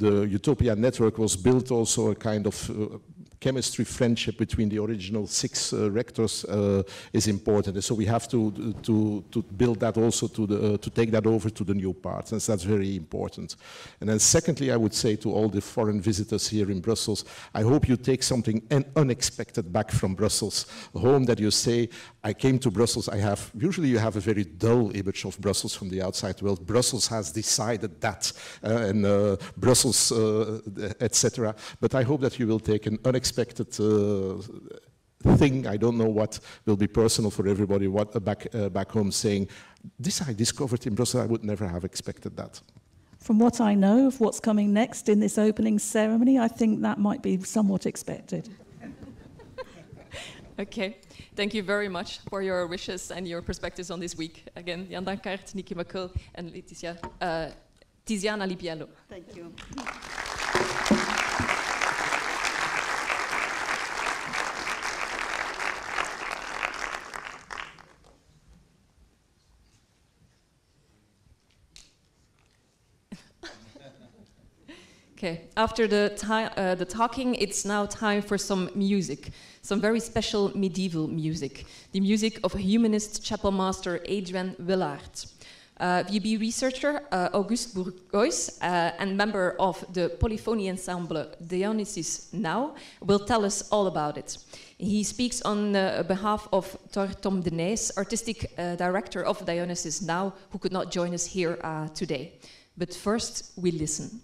Speaker 2: Utopia network was built also a kind of chemistry friendship between the original 6 rectors is important. And so we have to build that also to take that over to the new partners. That's very important. And then secondly, I would say to all the foreign visitors here in Brussels, I hope you take something unexpected back from Brussels home, that you say, I came to Brussels, usually you have a very dull image of Brussels from the outside world. Brussels has decided that, and Brussels, etc. But I hope that you will take an unexpected thing, I don't know what will be personal for everybody, back home, saying, this I discovered in Brussels, I would never have expected that.
Speaker 4: From what I know of what's coming next in this opening ceremony, I think that might be somewhat expected.
Speaker 1: Okay, thank you very much for your wishes and your perspectives on this week. Again, Jan Dankert, Nikki McCull, and Tiziana Lipiello.
Speaker 5: Thank you.
Speaker 1: Okay, after the talking, it's now time for some music, some very special medieval music, the music of humanist chapel master Adrian Willaert. VUB researcher Auguste Bourgois and member of the polyphony ensemble Dionysus Now will tell us all about it. He speaks on behalf of Tom de Nijs, artistic director of Dionysus Now, who could not join us here today. But first, we listen.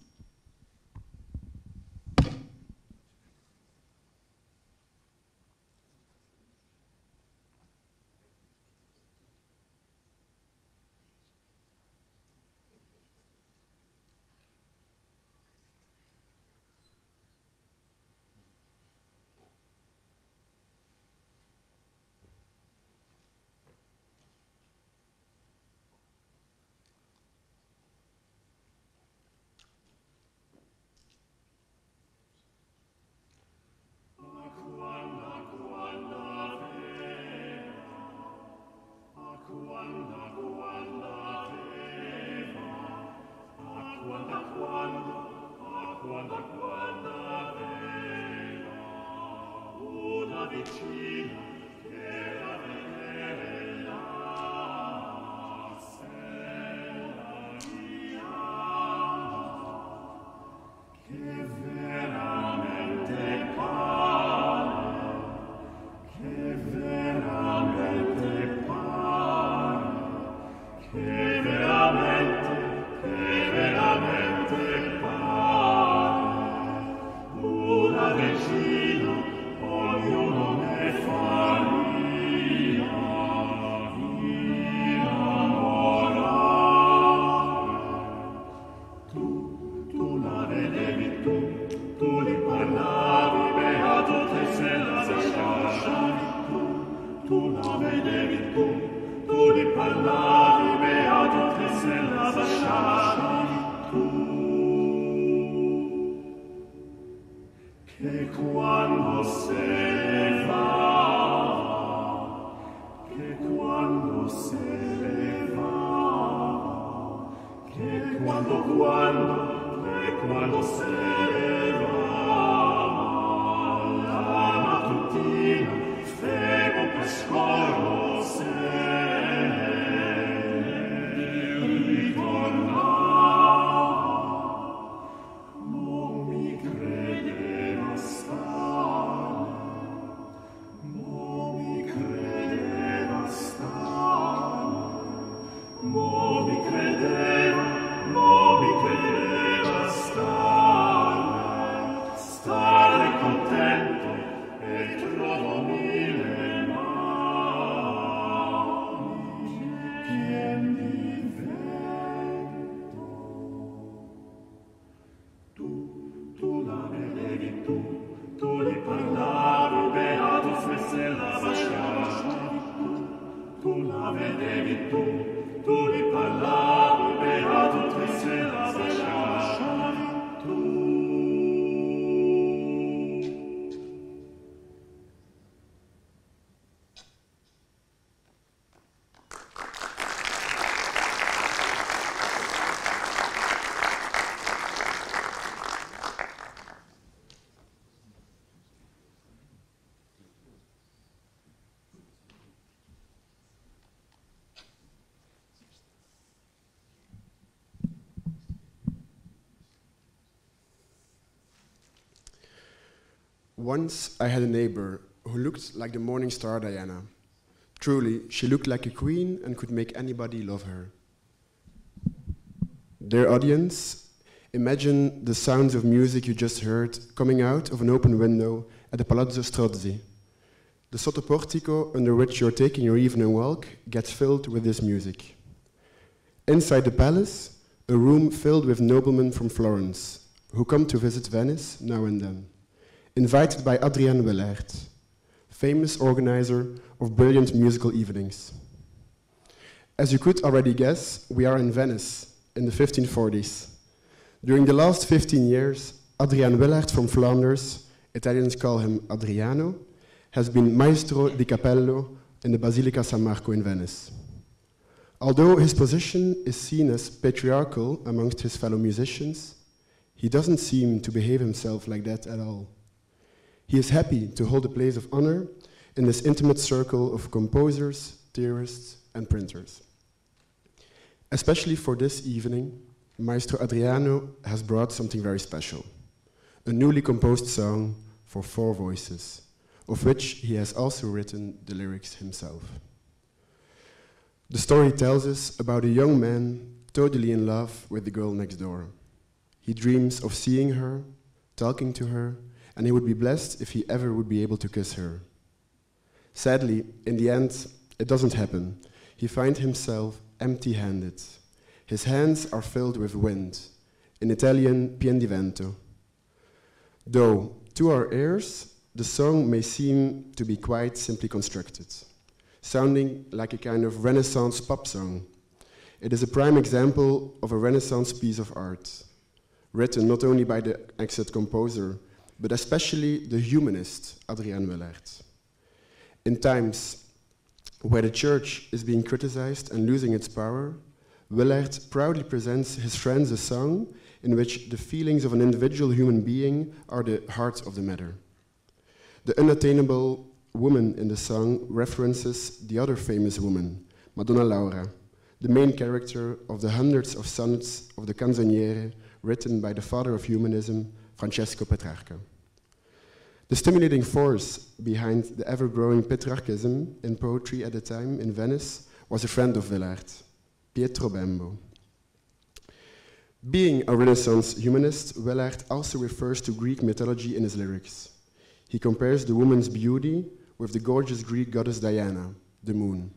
Speaker 6: Once I had a neighbor who looked like the morning star Diana. Truly, she looked like a queen and could make anybody love her. Dear audience, imagine the sounds of music you just heard coming out of an open window at the Palazzo Strozzi. The sottoportico under which you're taking your evening walk gets filled with this music. Inside the palace, a room filled with noblemen from Florence who come to visit Venice now and then. Invited by Adrian Willaert, famous organizer of brilliant musical evenings. As you could already guess, we are in Venice in the 1540s. During the last 15 years, Adrian Willaert from Flanders, Italians call him Adriano, has been maestro di capello in the Basilica San Marco in Venice. Although his position is seen as patriarchal amongst his fellow musicians, He doesn't seem to behave himself like that at all. He is happy to hold a place of honor in this intimate circle of composers, theorists, and printers. Especially for this evening, Maestro Adriano has brought something very special, a newly composed song for 4 voices, of which he has also written the lyrics himself. The story tells us about a young man totally in love with the girl next door. He dreams of seeing her, talking to her, and he would be blessed if he ever would be able to kiss her. Sadly, in the end, it doesn't happen. He finds himself empty-handed. His hands are filled with wind, in Italian, pien di vento. Though, to our ears, the song may seem to be quite simply constructed, sounding like a kind of Renaissance pop song. It is a prime example of a Renaissance piece of art, written not only by the exiled composer, but especially the humanist Adriaan Willaert. In times where the church is being criticized and losing its power, Willaert proudly presents his friends a song in which the feelings of an individual human being are the heart of the matter. The unattainable woman in the song references the other famous woman, Madonna Laura, the main character of the hundreds of sonnets of the Canzoniere written by the father of humanism, Francesco Petrarca. The stimulating force behind the ever-growing Petrarchism in poetry at the time in Venice was a friend of Willaert, Pietro Bembo. Being a Renaissance humanist, Willaert also refers to Greek mythology in his lyrics. He compares the woman's beauty with the gorgeous Greek goddess Diana, the moon,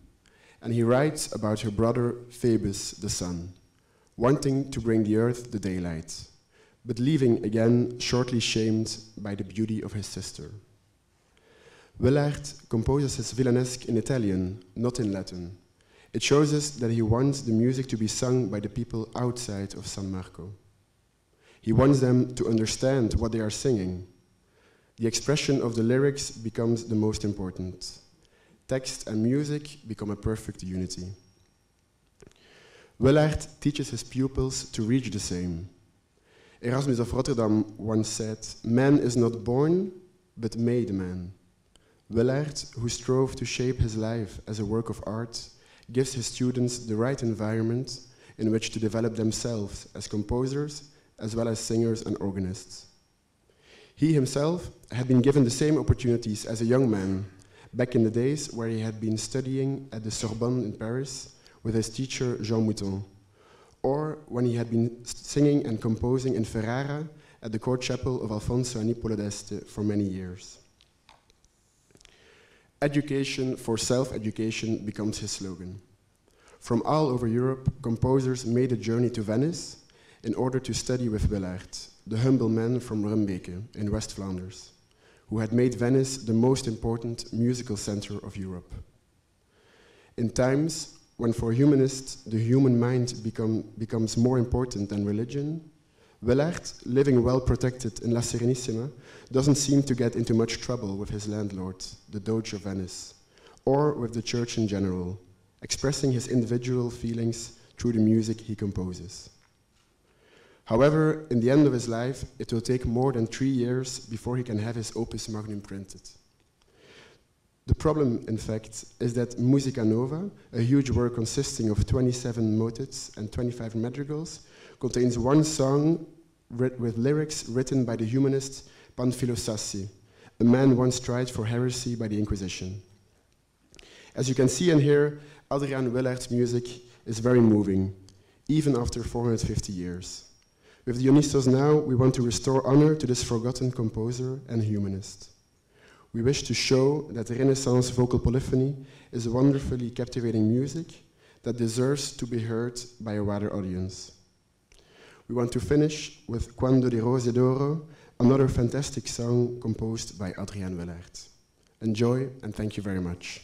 Speaker 6: and he writes about her brother Phoebus, the sun, wanting to bring the earth the daylight, but leaving again shortly shamed by the beauty of his sister. Willaert composes his villanesque in Italian, not in Latin. It shows us that he wants the music to be sung by the people outside of San Marco. He wants them to understand what they are singing. The expression of the lyrics becomes the most important. Text and music become a perfect unity. Willaert teaches his pupils to reach the same. Erasmus of Rotterdam once said, "Man is not born, but made man." Willaert, who strove to shape his life as a work of art, gives his students the right environment in which to develop themselves as composers, as well as singers and organists. He himself had been given the same opportunities as a young man, back in the days where he had been studying at the Sorbonne in Paris with his teacher Jean Mouton, or when he had been singing and composing in Ferrara at the court chapel of Alfonso Annipolo d'Este for many years. Education for self-education becomes his slogan. From all over Europe, composers made a journey to Venice in order to study with Willaert, the humble man from Rumbeke in West Flanders, who had made Venice the most important musical center of Europe. In times when for humanists the human mind becomes more important than religion, Willaert, living well protected in La Serenissima, doesn't seem to get into much trouble with his landlord, the Doge of Venice, or with the church in general, expressing his individual feelings through the music he composes. However, in the end of his life, it will take more than 3 years before he can have his opus magnum printed. The problem, in fact, is that Musica Nova, a huge work consisting of 27 motets and 25 madrigals, contains one song with lyrics written by the humanist Panfilo Sassi, a man once tried for heresy by the Inquisition. As you can see and hear, Adriaan Willaert's music is very moving, even after 450 years. With Dionysos Now, we want to restore honor to this forgotten composer and humanist. We wish to show that Renaissance vocal polyphony is wonderfully captivating music that deserves to be heard by a wider audience. We want to finish with Quando di Rose d'Oro, another fantastic song composed by Adriaan Willaert. Enjoy and thank you very much.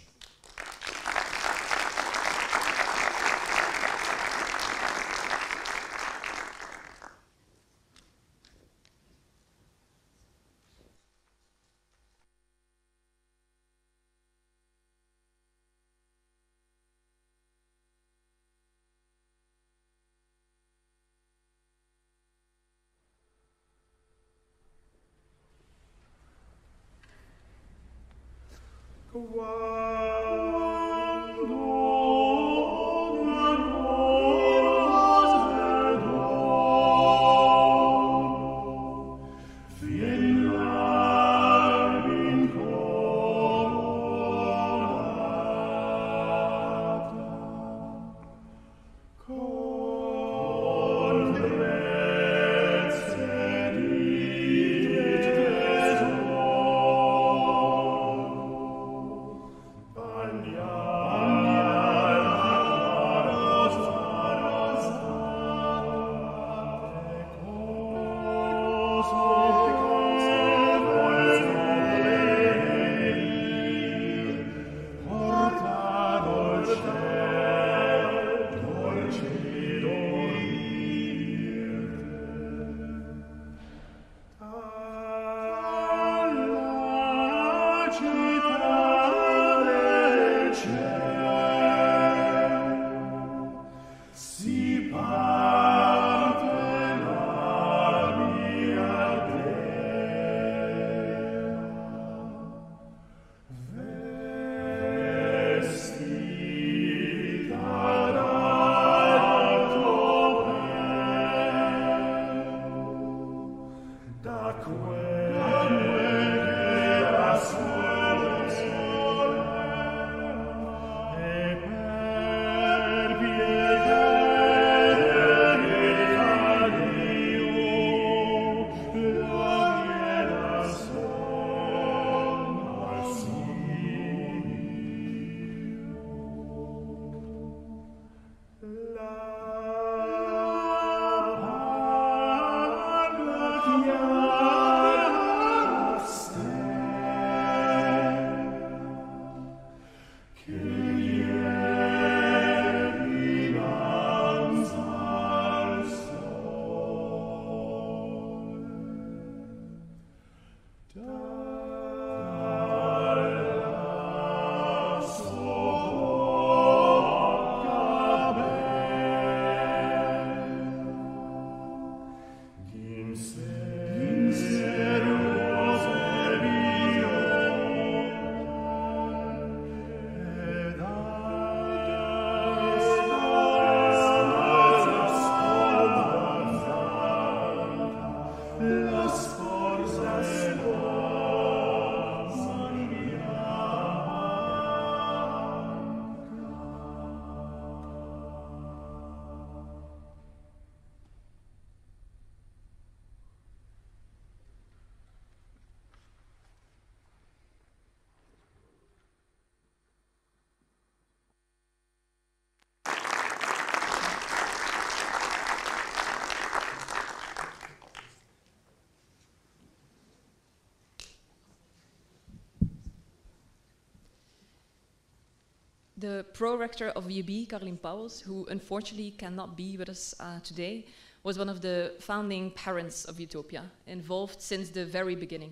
Speaker 1: The pro-rector of UB, Caroline Pauwels, who unfortunately cannot be with us today, was one of the founding parents of Utopia, involved since the very beginning.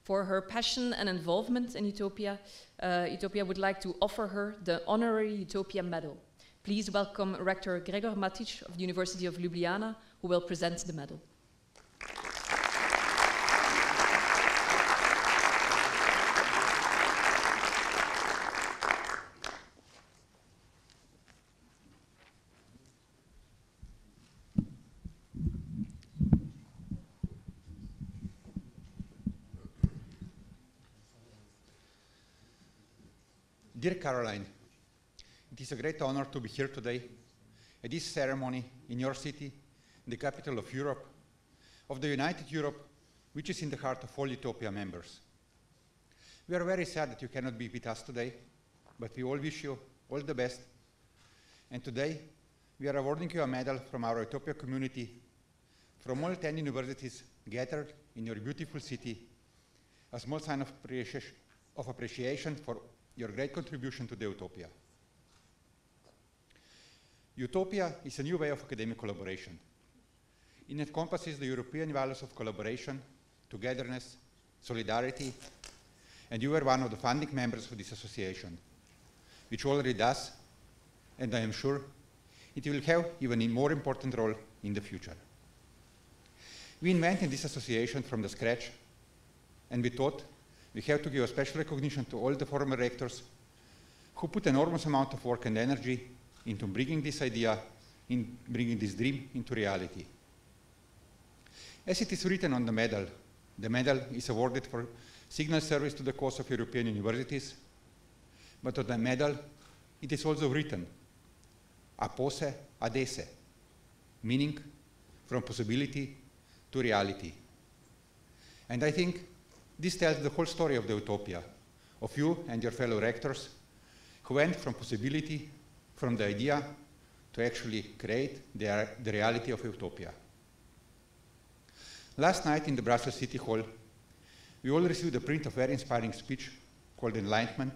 Speaker 1: For her passion and involvement in Utopia, Utopia would like to offer her the honorary Utopia medal. Please welcome Rector Gregor Matic of the University of Ljubljana, who will present the medal.
Speaker 7: Dear Caroline, it is a great honor to be here today at this ceremony in your city, the capital of Europe, of the United Europe, which is in the heart of all Utopia members. We are very sad that you cannot be with us today, but we all wish you all the best. And today, we are awarding you a medal from our Utopia community, from all 10 universities gathered in your beautiful city, a small sign of appreciation for your great contribution to the Utopia. Utopia is a new way of academic collaboration. It encompasses the European values of collaboration, togetherness, solidarity, and you are one of the founding members of this association, which already does, and I am sure it will have even a more important role in the future. We invented this association from the scratch, and we thought we have to give a special recognition to all the former rectors who put enormous amount of work and energy into bringing this idea, in bringing this dream into reality. As it is written on the medal is awarded for signal service to the cause of European universities, but on the medal it is also written apose ad esse, meaning from possibility to reality. And I think this tells the whole story of the Utopia, of you and your fellow rectors, who went from possibility, from the idea, to actually create the reality of Utopia. Last night in the Brussels City Hall, we all received a print of a very inspiring speech called Enlightenment,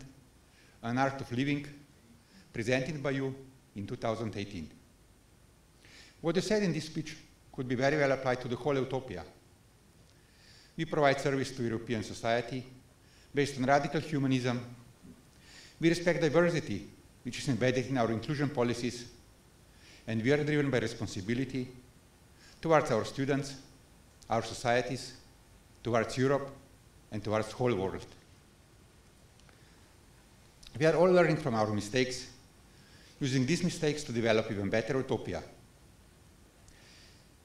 Speaker 7: an art of living, presented by you in 2018. What you said in this speech could be very well applied to the whole Utopia. We provide service to European society based on radical humanism. We respect diversity, which is embedded in our inclusion policies, and we are driven by responsibility towards our students, our societies, towards Europe, and towards the whole world. We are all learning from our mistakes, using these mistakes to develop even better Utopia.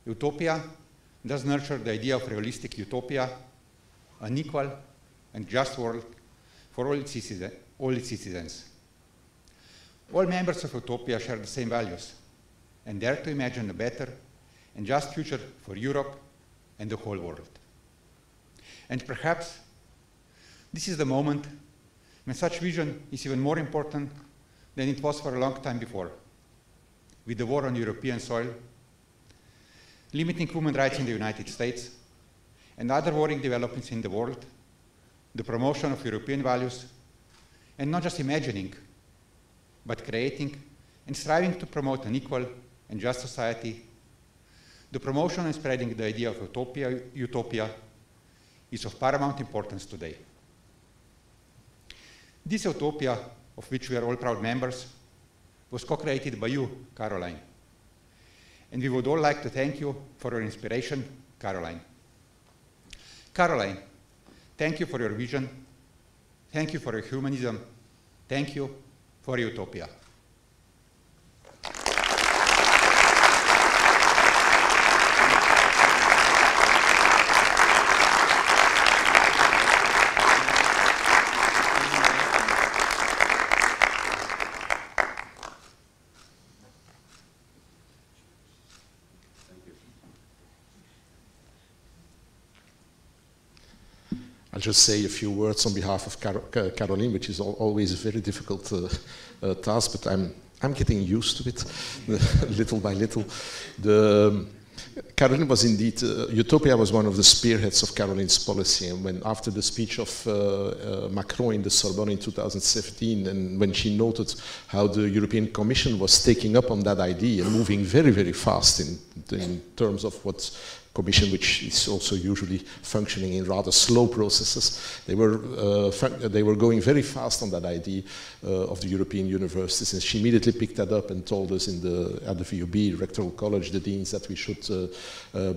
Speaker 7: Utopia does nurture the idea of realistic utopia, an equal and just world for all its citizens. All members of Utopia share the same values and dare to imagine a better and just future for Europe and the whole world. And perhaps this is the moment when such vision is even more important than it was for a long time before. With the war on European soil, limiting human rights in the United States, and other worrying developments in the world, the promotion of European values, and not just imagining, but creating and striving to promote an equal and just society, the promotion and spreading the idea of utopia is of paramount importance today. This utopia, of which we are all proud members, was co-created by you, Caroline. And we would all like to thank you for your inspiration, Caroline. Caroline, thank you for your vision. Thank you for your humanism. Thank you for Utopia.
Speaker 2: I'll just say a few words on behalf of Caroline, which is always a very difficult task, but I'm getting used to it little by little. Caroline was indeed, Utopia was one of the spearheads of Caroline's policy, and when after the speech of Macron in the Sorbonne in 2017, and when she noted how the European Commission was taking up on that idea and moving very, very fast in terms of what Commission, which is also usually functioning in rather slow processes, they were going very fast on that idea of the European universities, and she immediately picked that up and told us at the VUB, Rectoral College, the deans, that we should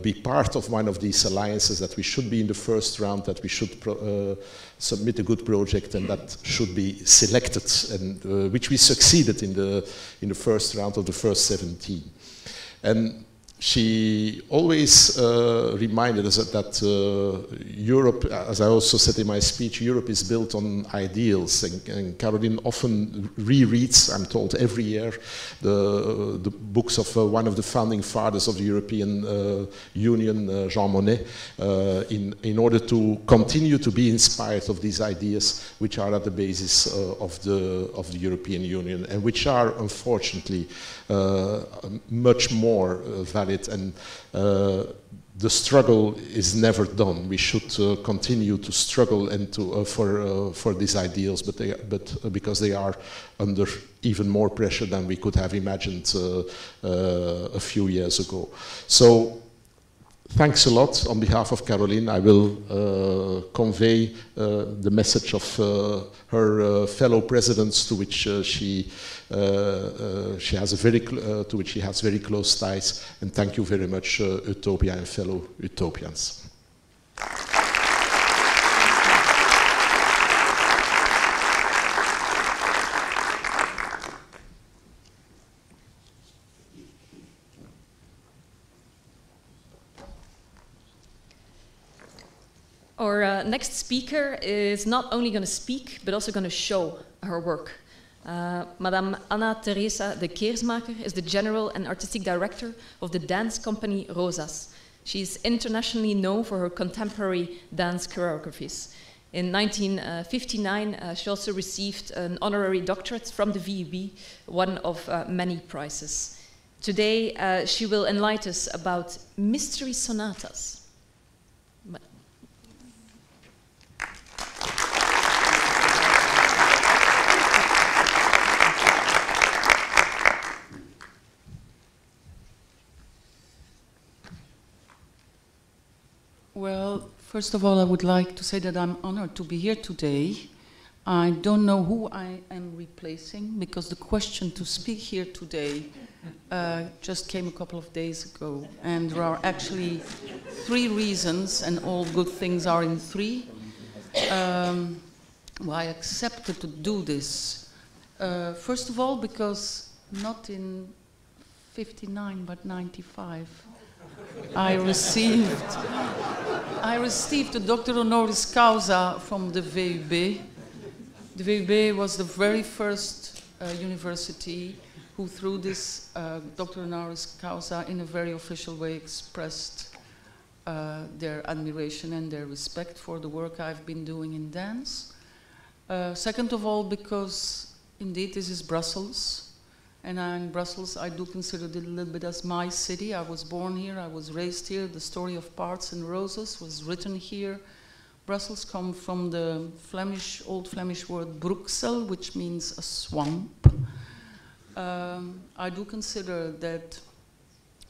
Speaker 2: be part of one of these alliances, that we should be in the first round, that we should submit a good project, and that should be selected, and which we succeeded in the first round of the first 17. And she always reminded us that Europe, as I also said in my speech, Europe is built on ideals, and Caroline often rereads, I'm told every year, the books of one of the founding fathers of the European Union, Jean Monnet, in order to continue to be inspired of these ideas which are at the basis of the European Union, and which are unfortunately much more valid, and the struggle is never done. We should continue to struggle and for these ideals, but because they are under even more pressure than we could have imagined a few years ago. So thanks a lot. On behalf of Caroline, I will convey the message of her fellow presidents, to which she has very close ties. And thank you very much, Utopia and fellow Utopians.
Speaker 1: Our next speaker is not only going to speak, but also going to show her work. Madame Anna Teresa de Keersmaker is the General and Artistic Director of the dance company Rosas. She is internationally known for her contemporary dance choreographies. In 1959, she also received an honorary doctorate from the VUB, one of many prizes. Today, she will enlighten us about mystery sonatas.
Speaker 8: Well, first of all, I would like to say that I'm honored to be here today. I don't know who I am replacing, because the question to speak here today just came a couple of days ago. And there are actually 3 reasons, and all good things are in 3, why I accepted to do this. First of all, because not in 59, but 95, I received a Doctor Honoris Causa from the VUB. The VUB was the very first university who, through this Doctor Honoris Causa, in a very official way expressed their admiration and their respect for the work I've been doing in dance. Second of all, because indeed this is Brussels. And in Brussels, I do consider it a little bit as my city. I was born here, I was raised here. The story of Parts and Roses was written here. Brussels comes from the old Flemish word Bruxel, which means a swamp. I do consider that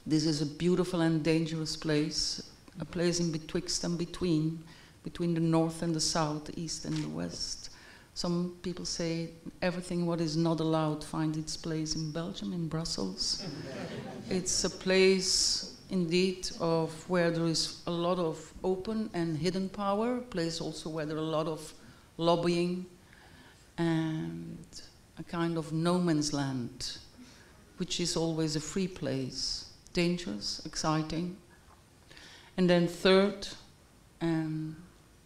Speaker 8: this is a beautiful and dangerous place, a place in betwixt and between the north and the south, the east and the west. Some people say everything what is not allowed finds its place in Belgium, in Brussels. It's a place, indeed, of where there is a lot of open and hidden power, a place also where there are a lot of lobbying, and a kind of no man's land, which is always a free place, dangerous, exciting. And then third, and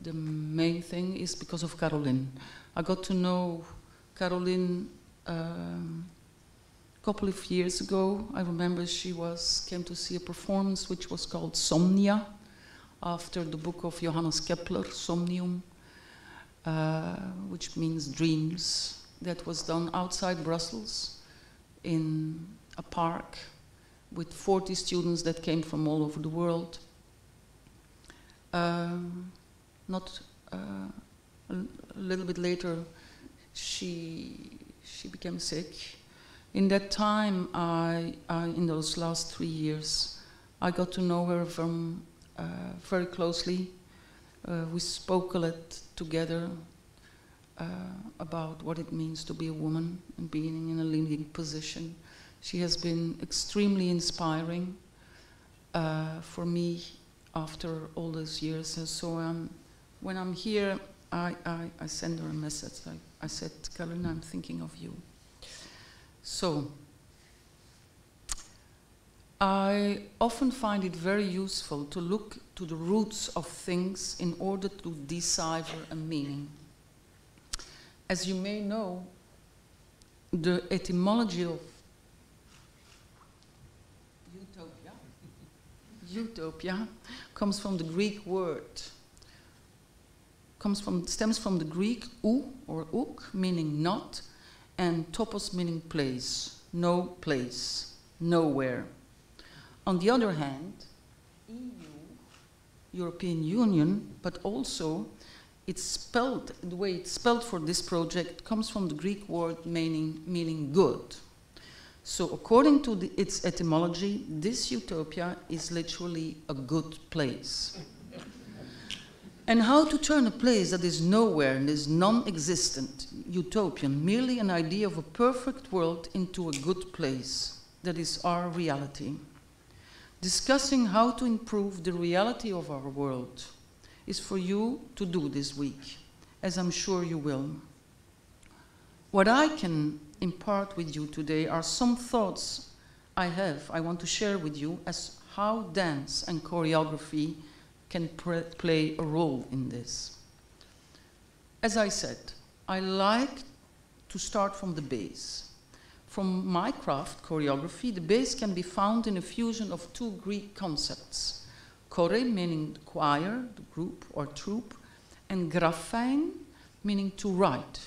Speaker 8: the main thing is because of Caroline. I got to know Caroline a couple of years ago. I remember she came to see a performance which was called Somnia, after the book of Johannes Kepler, Somnium, which means dreams. That was done outside Brussels in a park with 40 students that came from all over the world. A little bit later, she became sick. In that time, in those last 3 years, I got to know her very closely. We spoke a lot together about what it means to be a woman and being in a leading position. She has been extremely inspiring for me after all those years. And so when I'm here, I send her a message. I said, Caroline, I'm thinking of you. So, I often find it very useful to look to the roots of things in order to decipher a meaning. As you may know, the etymology of utopia comes from the Greek word. Stems from the Greek ou or uk, meaning not, and topos, meaning place, no place, nowhere. On the other hand, EU, European Union, but also it's spelled, the way it's spelled for this project comes from the Greek word meaning good. So according to its etymology, this utopia is literally a good place. And how to turn a place that is nowhere and is non-existent, utopian, merely an idea of a perfect world, into a good place that is our reality. Discussing how to improve the reality of our world is for you to do this week, as I'm sure you will. What I can impart with you today are some thoughts I want to share with you as how dance and choreography can play a role in this. As I said, I like to start from the base. From my craft, choreography, the base can be found in a fusion of two Greek concepts. Chore, meaning the choir, the group or troupe, and graphein, meaning to write.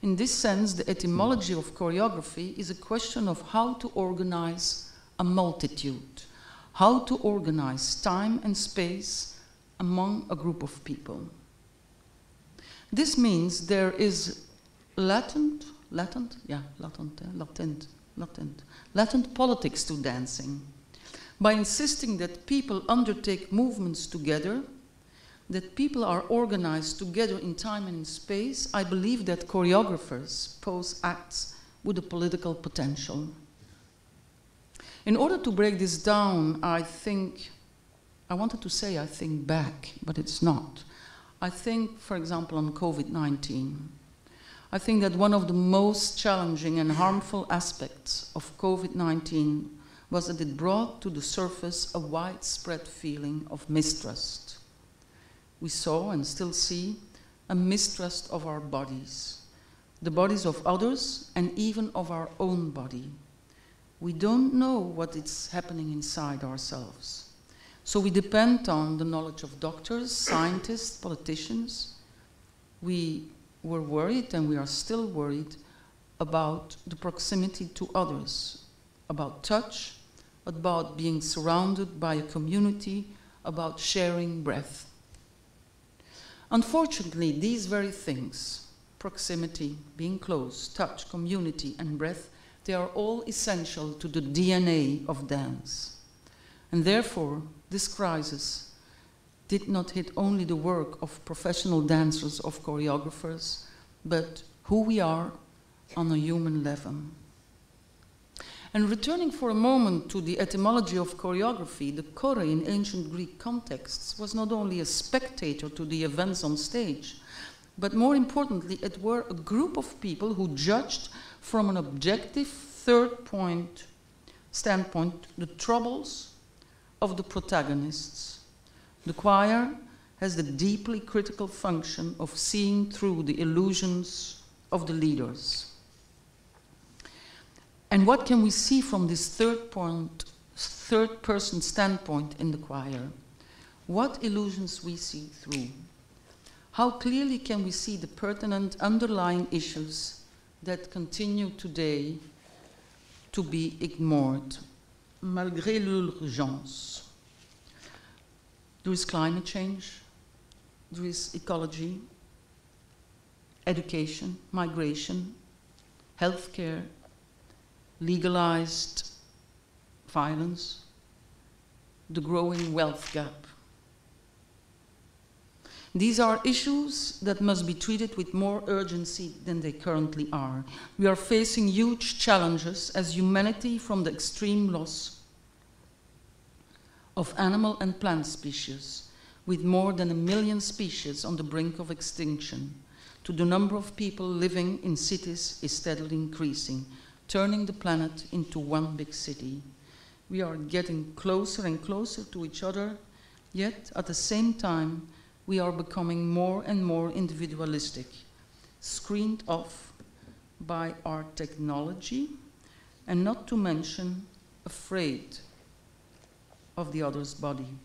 Speaker 8: In this sense, the etymology of choreography is a question of how to organize a multitude, how to organize time and space among a group of people. This means there is latent politics to dancing. By insisting that people undertake movements together, that people are organized together in time and in space, I believe that choreographers pose acts with a political potential. In order to break this down, I wanted to say I think back, but it's not. I think, for example, on COVID-19. I think that one of the most challenging and harmful aspects of COVID-19 was that it brought to the surface a widespread feeling of mistrust. We saw and still see a mistrust of our bodies, the bodies of others, and even of our own body. We don't know what is happening inside ourselves. So we depend on the knowledge of doctors, scientists, politicians. We were worried, and we are still worried, about the proximity to others, about touch, about being surrounded by a community, about sharing breath. Unfortunately, these very things, proximity, being close, touch, community, and breath, they are all essential to the DNA of dance. And therefore, this crisis did not hit only the work of professional dancers, of choreographers, but who we are on a human level. And returning for a moment to the etymology of choreography, the chore in ancient Greek contexts was not only a spectator to the events on stage, but more importantly, it were a group of people who judged from an objective third-point standpoint the troubles of the protagonists. The choir has the deeply critical function of seeing through the illusions of the leaders. And what can we see from this third-person standpoint in the choir? What illusions we see through? How clearly can we see the pertinent underlying issues that continue today to be ignored, malgré l'urgence? There is climate change, there is ecology, education, migration, healthcare, legalized violence, the growing wealth gap. These are issues that must be treated with more urgency than they currently are. We are facing huge challenges as humanity, from the extreme loss of animal and plant species, with more than 1 million species on the brink of extinction, to the number of people living in cities is steadily increasing, turning the planet into one big city. We are getting closer and closer to each other, yet at the same time, we are becoming more and more individualistic, screened off by our technology, and not to mention afraid of the other's body.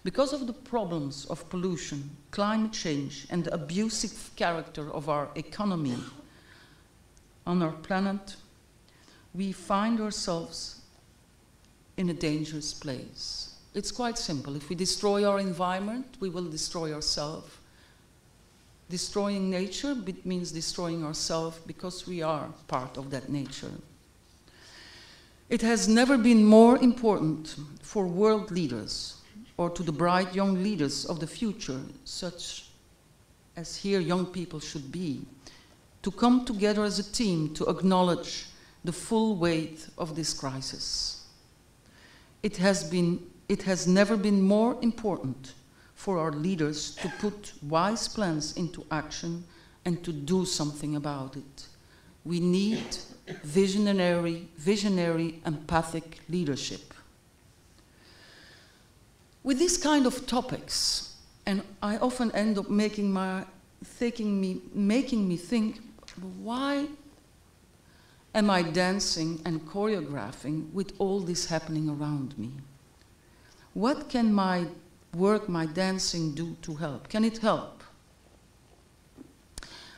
Speaker 8: Because of the problems of pollution, climate change, and the abusive character of our economy on our planet, we find ourselves in a dangerous place. It's quite simple. If we destroy our environment, we will destroy ourselves. Destroying nature means destroying ourselves because we are part of that nature. It has never been more important for world leaders or to the bright young leaders of the future, such as here young people should be, to come together as a team to acknowledge the full weight of this crisis. It has never been more important for our leaders to put wise plans into action and to do something about it. We need visionary, empathic leadership. With this kind of topics, and I often end up making me think, why am I dancing and choreographing with all this happening around me? What can my work, my dancing do to help? Can it help?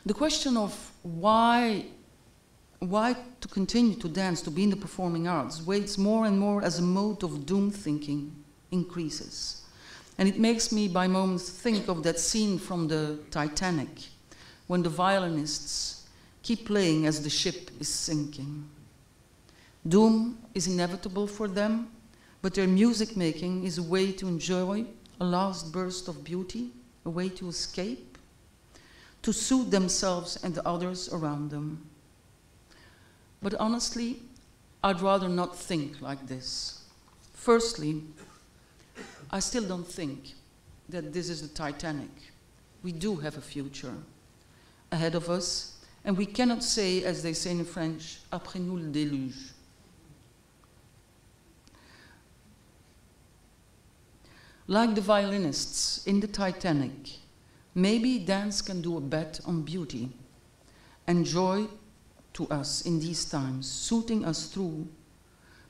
Speaker 8: The question of why to continue to dance, to be in the performing arts, weighs more and more as a mode of doom thinking increases. And it makes me by moments think of that scene from the Titanic, when the violinists keep playing as the ship is sinking. Doom is inevitable for them, but their music making is a way to enjoy a last burst of beauty, a way to escape, to soothe themselves and the others around them. But honestly, I'd rather not think like this. Firstly, I still don't think that this is the Titanic. We do have a future ahead of us, and we cannot say, as they say in French, après nous le déluge. Like the violinists in the Titanic, maybe dance can do a bet on beauty and joy to us in these times, suiting us through.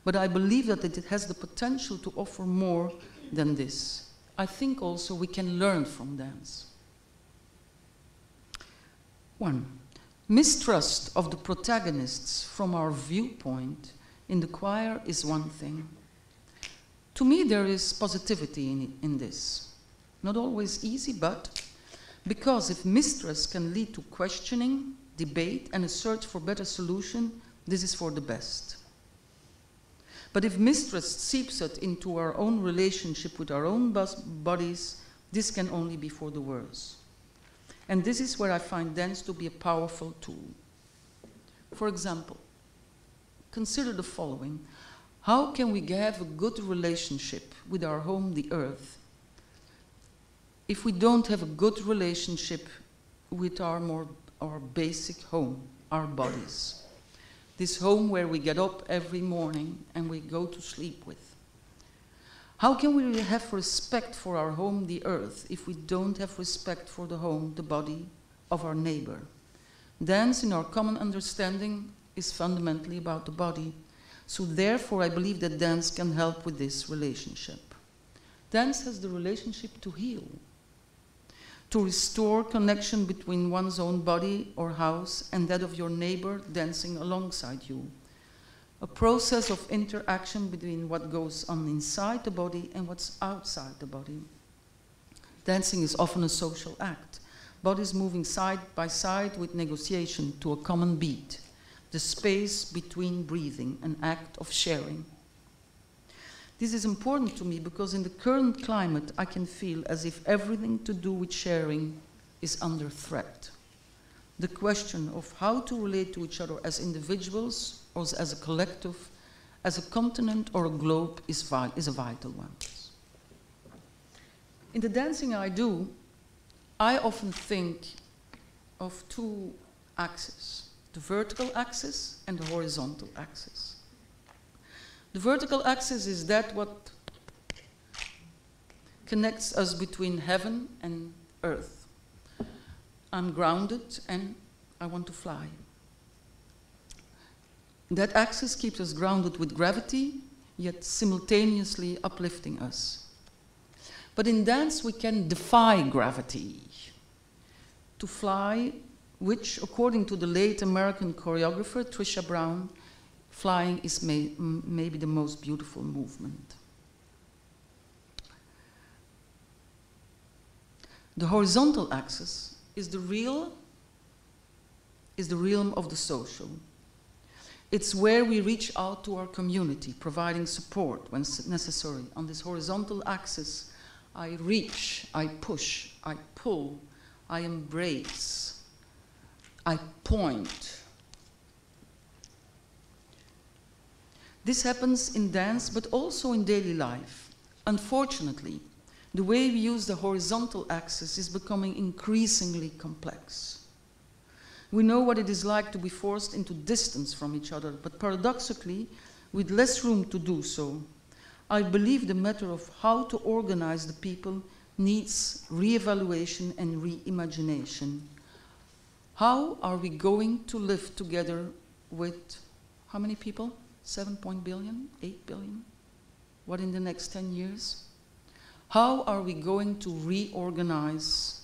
Speaker 8: But I believe that it has the potential to offer more than this. I think also we can learn from dance. 1. Mistrust of the protagonists from our viewpoint in the choir is one thing. To me, there is positivity in this. Not always easy, but because if mistrust can lead to questioning, debate, and a search for better solution, this is for the best. But if mistrust seeps it into our own relationship with our own bodies, this can only be for the worse. And this is where I find dance to be a powerful tool. For example, consider the following. How can we have a good relationship with our home, the earth, if we don't have a good relationship with our basic home, our bodies? This home where we get up every morning and we go to sleep with. How can we have respect for our home, the earth, if we don't have respect for the home, the body of our neighbor? Dance, in our common understanding, is fundamentally about the body. So therefore, I believe that dance can help with this relationship. Dance has the relationship to heal, to restore connection between one's own body or house and that of your neighbor dancing alongside you. A process of interaction between what goes on inside the body and what's outside the body. Dancing is often a social act, bodies moving side by side with negotiation to a common beat, the space between breathing, an act of sharing. This is important to me because in the current climate, I can feel as if everything to do with sharing is under threat. The question of how to relate to each other as individuals or as a collective, as a continent or a globe is a vital one. In the dancing I do, I often think of two axes, the vertical axis and the horizontal axis. The vertical axis is that what connects us between heaven and earth. I'm grounded and I want to fly. That axis keeps us grounded with gravity, yet simultaneously uplifting us. But in dance we can defy gravity to fly, which according to the late American choreographer Trisha Brown, flying is maybe the most beautiful movement. The horizontal axis is the realm of the social. It's where we reach out to our community, providing support when necessary. On this horizontal axis, I reach, I push, I pull, I embrace, I point. This happens in dance, but also in daily life. Unfortunately, the way we use the horizontal axis is becoming increasingly complex. We know what it is like to be forced into distance from each other, but paradoxically, with less room to do so. I believe the matter of how to organize the people needs re-evaluation and re-imagination. How are we going to live together with how many people? 7 billion? 8 billion? What in the next 10 years? How are we going to reorganize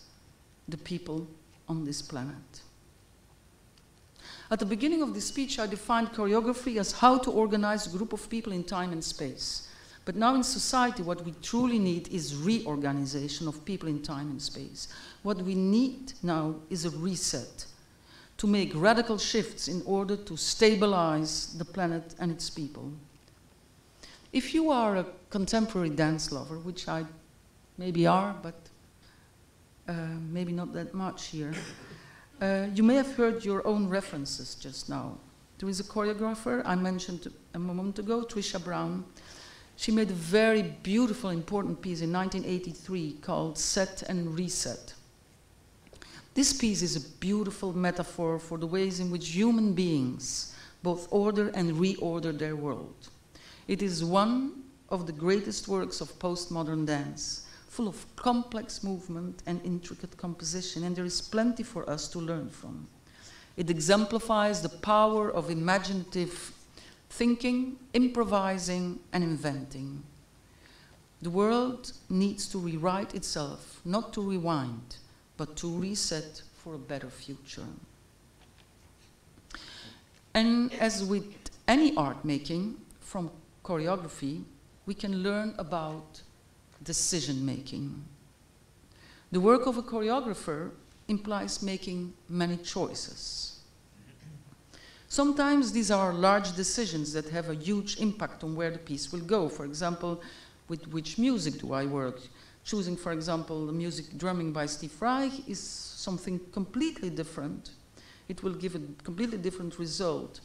Speaker 8: the people on this planet? At the beginning of this speech, I defined choreography as how to organize a group of people in time and space. But now in society, what we truly need is reorganization of people in time and space. What we need now is a reset, to make radical shifts in order to stabilize the planet and its people. If you are a contemporary dance lover, which I maybe are, but maybe not that much here, you may have heard your own references just now. There is a choreographer I mentioned a moment ago, Trisha Brown. She made a very beautiful, important piece in 1983 called Set and Reset. This piece is a beautiful metaphor for the ways in which human beings both order and reorder their world. It is one of the greatest works of postmodern dance, full of complex movement and intricate composition, and there is plenty for us to learn from. It exemplifies the power of imaginative thinking, improvising, and inventing. The world needs to rewrite itself, not to rewind, but to reset for a better future. And as with any art making, from choreography, we can learn about decision making. The work of a choreographer implies making many choices. Sometimes these are large decisions that have a huge impact on where the piece will go. For example, with which music do I work? Choosing, for example, the music drumming by Steve Reich is something completely different. It will give a completely different result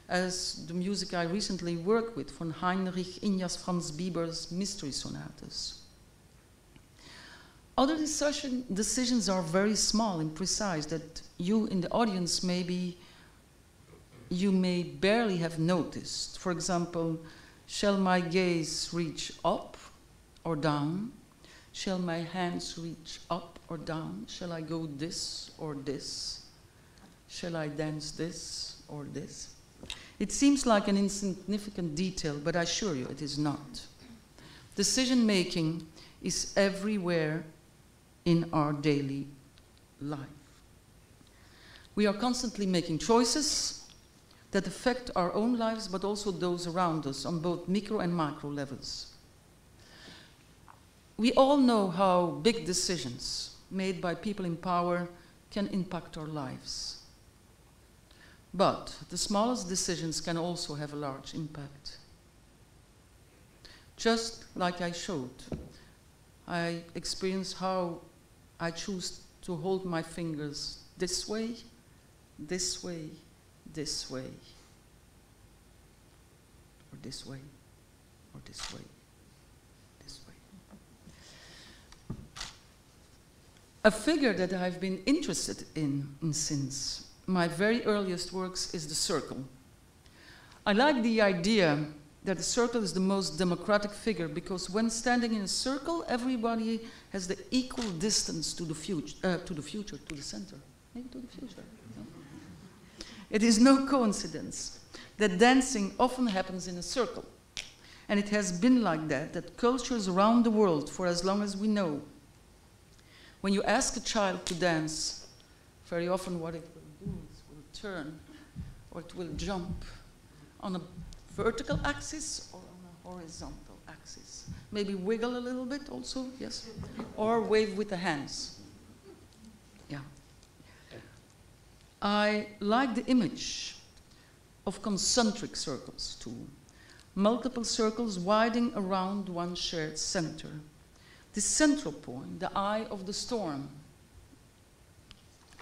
Speaker 8: as the music I recently worked with von Heinrich Ignaz Franz Bieber's Mystery Sonatas. Other decisions are very small and precise that you in the audience maybe you may barely have noticed. For example, shall my gaze reach up or down? Shall my hands reach up or down? Shall I go this or this? Shall I dance this or this? It seems like an insignificant detail, but I assure you it is not. Decision-making is everywhere in our daily life. We are constantly making choices that affect our own lives, but also those around us on both micro and macro levels. We all know how big decisions made by people in power can impact our lives. But the smallest decisions can also have a large impact. Just like I showed, I experience how I choose to hold my fingers this way, this way, this way, or this way, or this way, this way. A figure that I've been interested in since my very earliest works is the circle. I like the idea that the circle is the most democratic figure because when standing in a circle, everybody has the equal distance to the future, to the center, maybe to the future. No? It is no coincidence that dancing often happens in a circle. And it has been like that cultures around the world for as long as we know. When you ask a child to dance, very often what it will do is it will turn or it will jump on a vertical axis or on a horizontal axis. Maybe wiggle a little bit also, yes? Or wave with the hands. Yeah. I like the image of concentric circles too. Multiple circles widening around one shared center. The central point, the eye of the storm,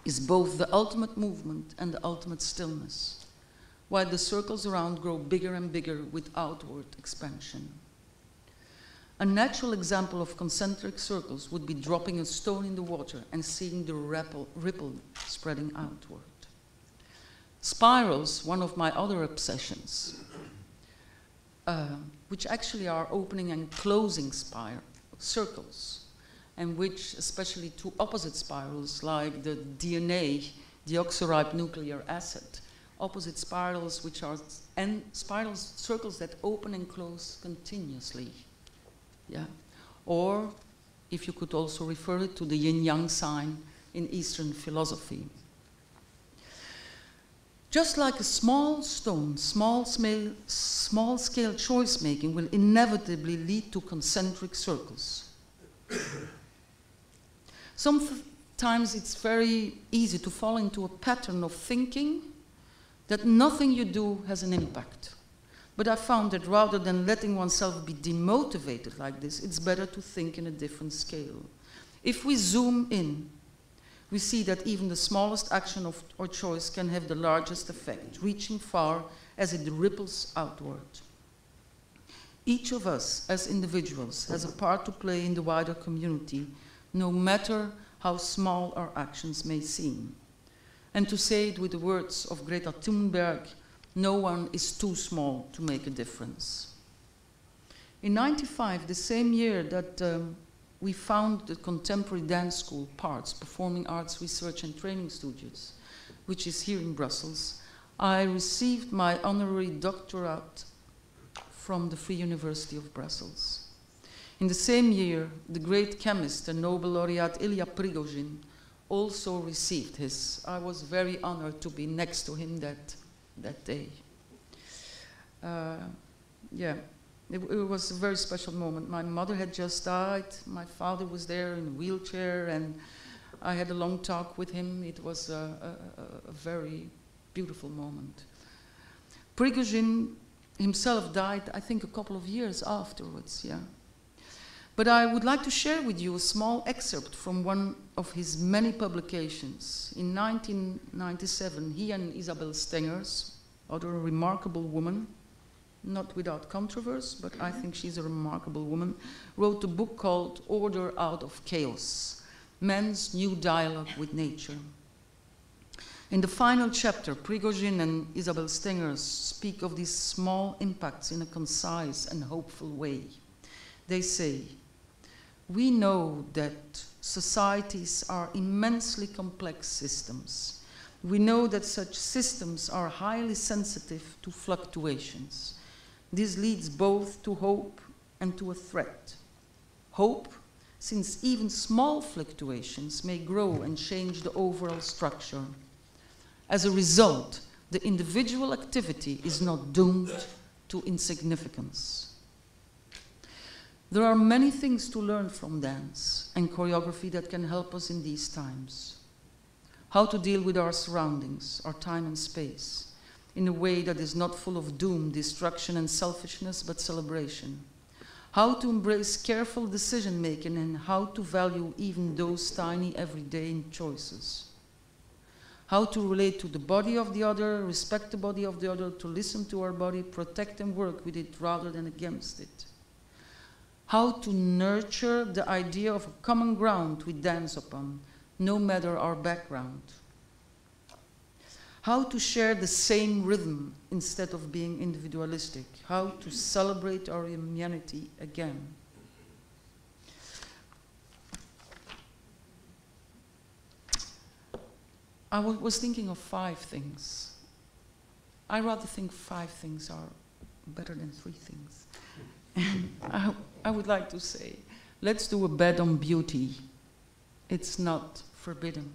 Speaker 8: is both the ultimate movement and the ultimate stillness, while the circles around grow bigger and bigger with outward expansion. A natural example of concentric circles would be dropping a stone in the water and seeing the ripple spreading outward. Spirals, one of my other obsessions, which actually are opening and closing circles, and which, especially to opposite spirals like the DNA, deoxyribonucleic acid, opposite spirals which are circles that open and close continuously. Yeah. Or, if you could also refer it to the yin-yang sign in Eastern philosophy. Just like a small stone, small-scale choice-making will inevitably lead to concentric circles. Sometimes it's very easy to fall into a pattern of thinking that nothing you do has an impact. But I found that rather than letting oneself be demotivated like this, it's better to think in a different scale. If we zoom in, we see that even the smallest action or choice can have the largest effect, reaching far as it ripples outward. Each of us, as individuals, has a part to play in the wider community, no matter how small our actions may seem. And to say it with the words of Greta Thunberg, no one is too small to make a difference. In '95, the same year that we founded the contemporary dance school, PARTS, Performing Arts Research and Training Studios, which is here in Brussels, I received my honorary doctorate from the Free University of Brussels. In the same year, the great chemist and Nobel laureate Ilya Prigozhin also received his. I was very honored to be next to him that day. Yeah, it was a very special moment. My mother had just died. My father was there in a wheelchair, and I had a long talk with him. It was a very beautiful moment. Prigozhin himself died, I think, a couple of years afterwards, yeah. But I would like to share with you a small excerpt from one of his many publications. In 1997, he and Isabel Stengers, other remarkable woman, not without controversy, but I think she's a remarkable woman, wrote a book called Order Out of Chaos, Man's New Dialogue with Nature. In the final chapter, Prigozhin and Isabel Stengers speak of these small impacts in a concise and hopeful way. They say, we know that societies are immensely complex systems. We know that such systems are highly sensitive to fluctuations. This leads both to hope and to a threat. Hope, since even small fluctuations may grow and change the overall structure. As a result, the individual activity is not doomed to insignificance. There are many things to learn from dance and choreography that can help us in these times. How to deal with our surroundings, our time and space, in a way that is not full of doom, destruction, and selfishness, but celebration. How to embrace careful decision-making and how to value even those tiny everyday choices. How to relate to the body of the other, respect the body of the other, to listen to our body, protect and work with it rather than against it. How to nurture the idea of a common ground we dance upon, no matter our background. How to share the same rhythm instead of being individualistic. How to celebrate our humanity again. I was thinking of 5 things. I rather think 5 things are better than 3 things. I would like to say, let's do a bet on beauty. It's not forbidden.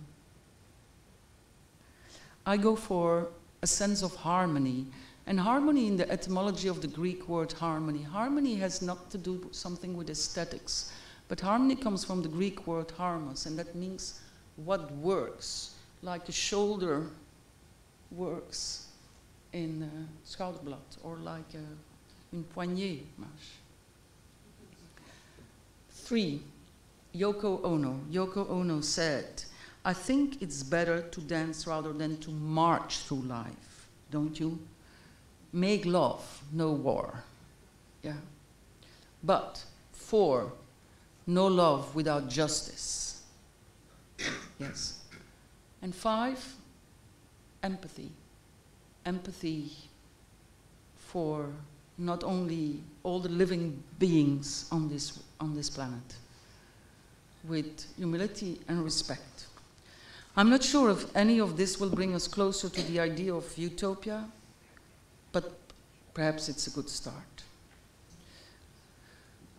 Speaker 8: I go for a sense of harmony. And harmony in the etymology of the Greek word harmony. Harmony has not to do something with aesthetics, but harmony comes from the Greek word harmos, and that means what works, like a shoulder works in schouderblad, or like une poignée marche. 3, Yoko Ono. Yoko Ono said, I think it's better to dance rather than to march through life, don't you? Make love, no war. Yeah. But 4, no love without justice. Yes. And 5, empathy. Empathy for not only all the living beings on this planet, with humility and respect. I'm not sure if any of this will bring us closer to the idea of utopia, but perhaps it's a good start.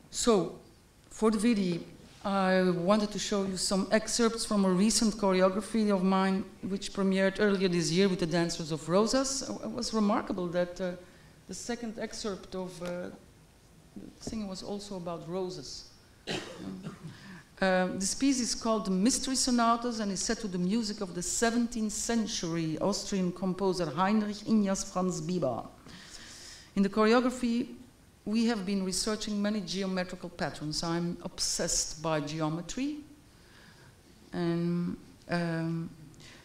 Speaker 8: So, for the video, I wanted to show you some excerpts from a recent choreography of mine, which premiered earlier this year with the Dancers of Rosas. It was remarkable that the second excerpt of the singing was also about roses. This piece is called The Mystery Sonatas and is set to the music of the 17th century Austrian composer Heinrich Ignaz Franz Biber. In the choreography, we have been researching many geometrical patterns. I'm obsessed by geometry. And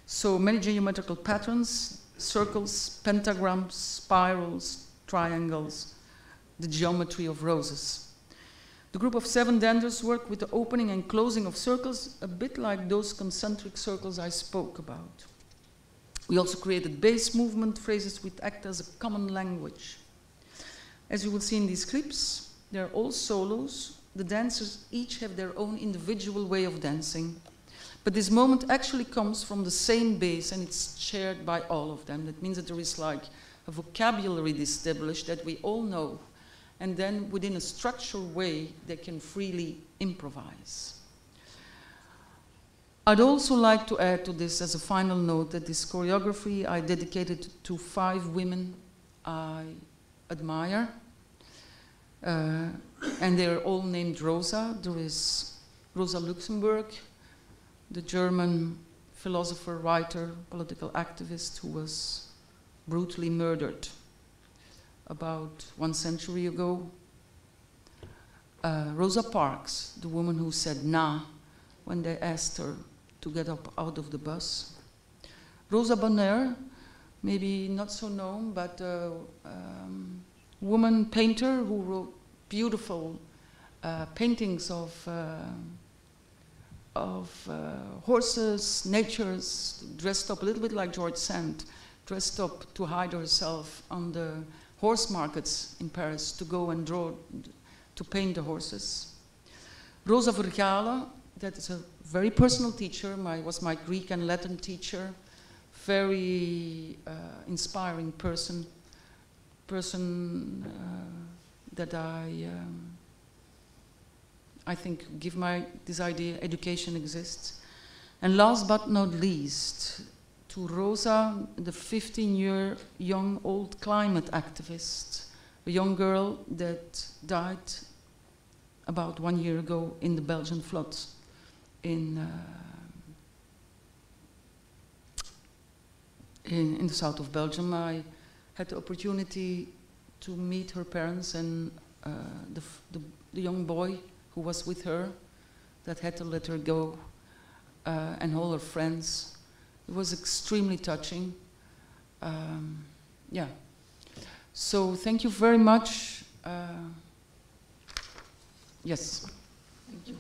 Speaker 8: so many geometrical patterns, circles, pentagrams, spirals, triangles, the geometry of roses. The group of 7 dancers work with the opening and closing of circles, a bit like those concentric circles I spoke about. We also created bass movement phrases which act as a common language. As you will see in these clips, they're all solos. The dancers each have their own individual way of dancing. But this moment actually comes from the same base and it's shared by all of them. That means that there is like a vocabulary established that we all know. And then within a structured way, they can freely improvise. I'd also like to add to this as a final note that this choreography I dedicated to 5 women I admire, and they're all named Rosa. There is Rosa Luxemburg, the German philosopher, writer, political activist who was brutally murdered about 1 century ago. Rosa Parks, the woman who said nah when they asked her to get up out of the bus. Rosa Bonheur, maybe not so known, but a woman painter who wrote beautiful paintings of horses, natures, dressed up a little bit like George Sand, dressed up to hide herself on the horse markets in Paris to go and draw, to paint the horses. Rosa Vergale, that is a very personal teacher, was my Greek and Latin teacher, very inspiring person that I think give this idea education exists. And last but not least, to Rosa, the 15-year young old climate activist, a young girl that died about 1 year ago in the Belgian floods in the south of Belgium. I had the opportunity to meet her parents and the young boy who was with her that had to let her go, and all her friends. It was extremely touching. Yeah. So thank you very much. Yes. Thank you.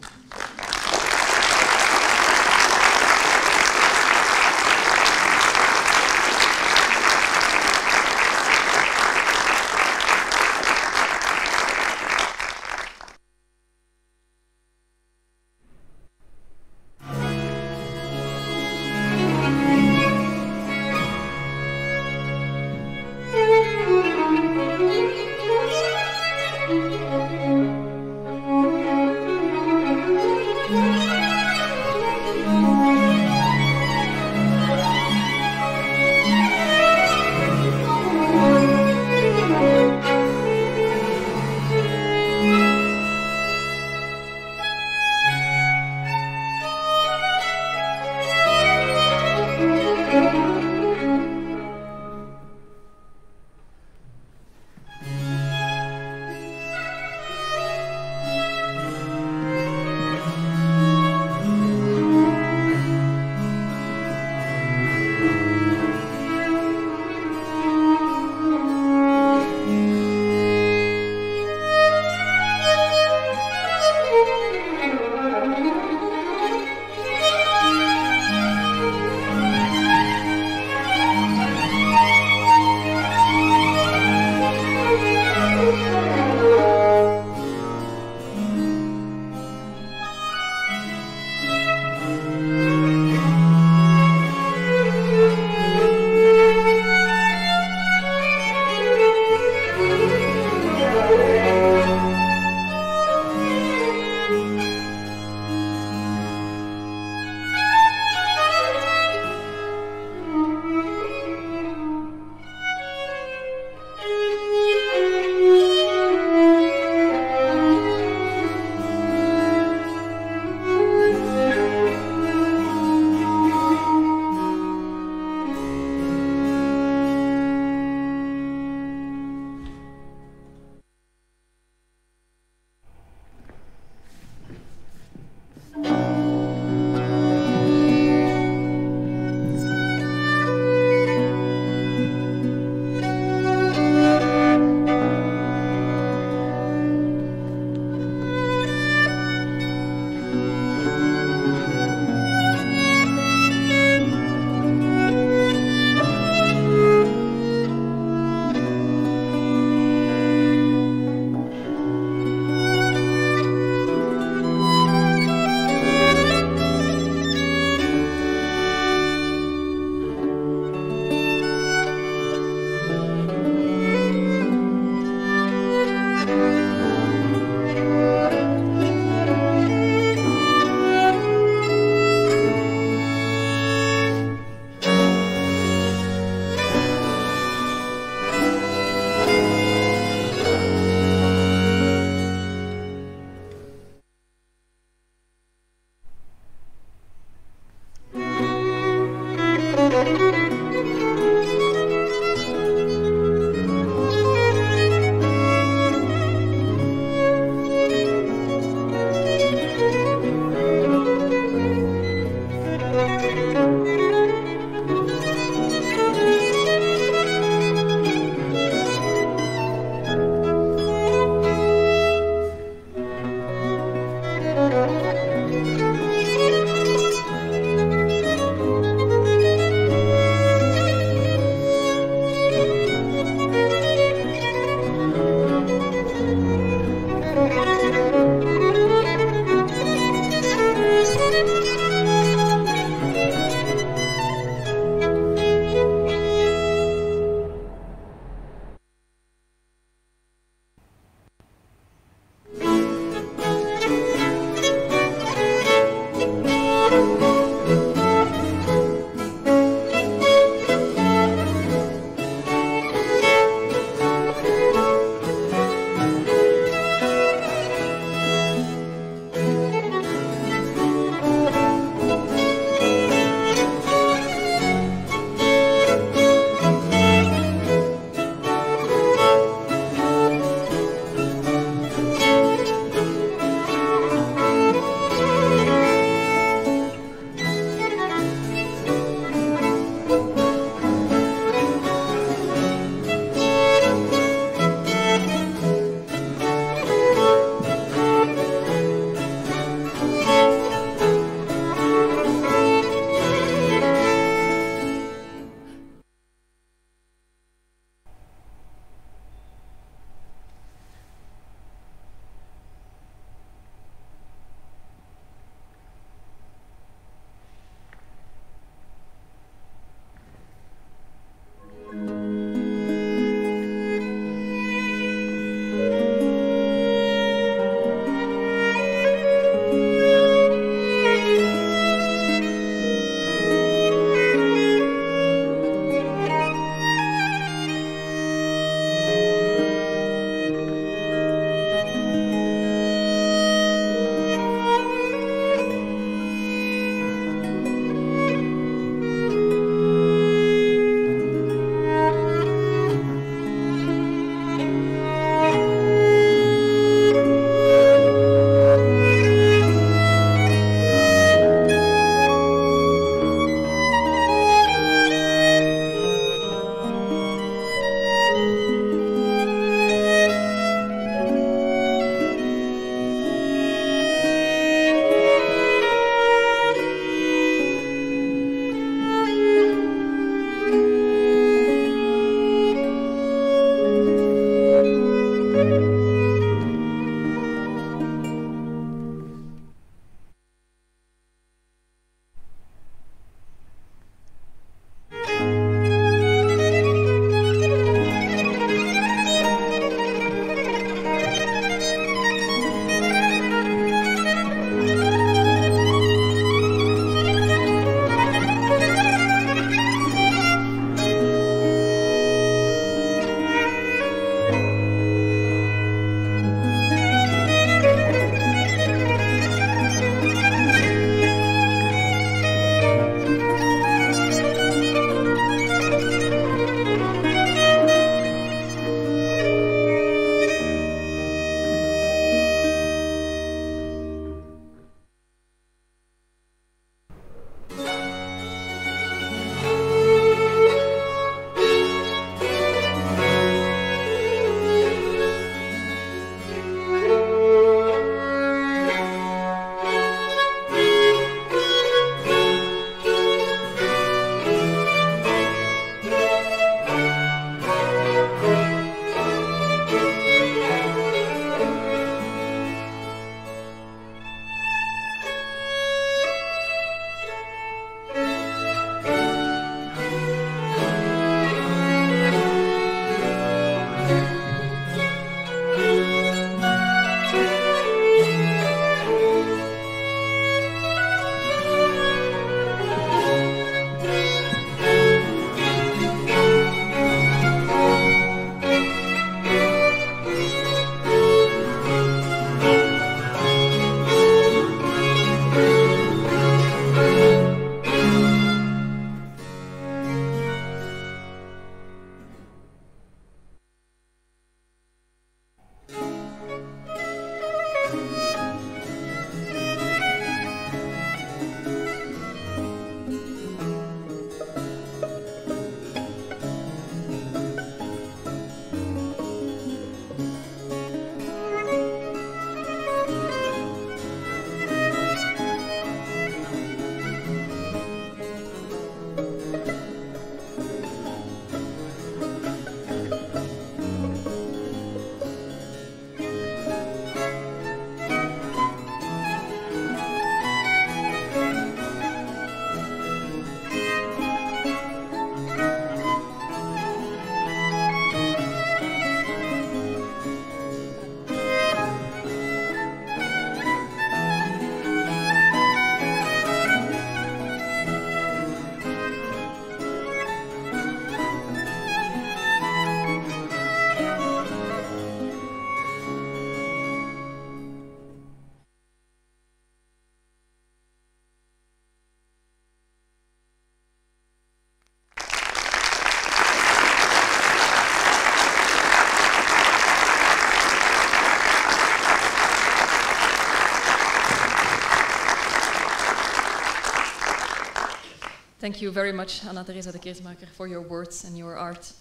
Speaker 1: Thank you very much, Anna-Theresa de Keersmaker, for your words and your art.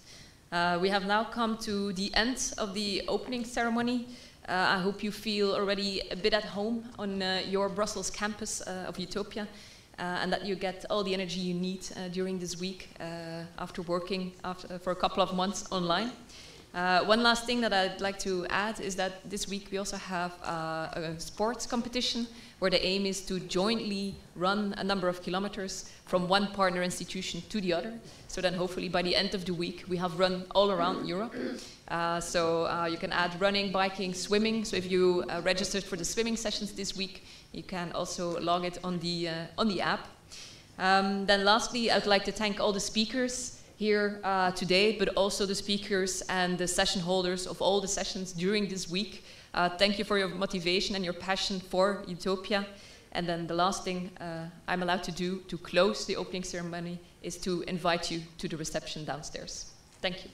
Speaker 1: We have now come to the end of the opening ceremony. I hope you feel already a bit at home on your Brussels campus of EUTOPIA, and that you get all the energy you need during this week after working for a couple of months online. One last thing that I'd like to add is that this week we also have a sports competition where the aim is to jointly run a number of kilometers from one partner institution to the other. So then hopefully by the end of the week we have run all around Europe. You can add running, biking, swimming. So if you registered for the swimming sessions this week, you can also log it on the app. Then lastly, I would like to thank all the speakers here today, but also the speakers and the session holders of all the sessions during this week. Thank you for your motivation and your passion for EUTOPIA. And then the last thing I'm allowed to do to close the opening ceremony is to invite you to the reception downstairs. Thank you.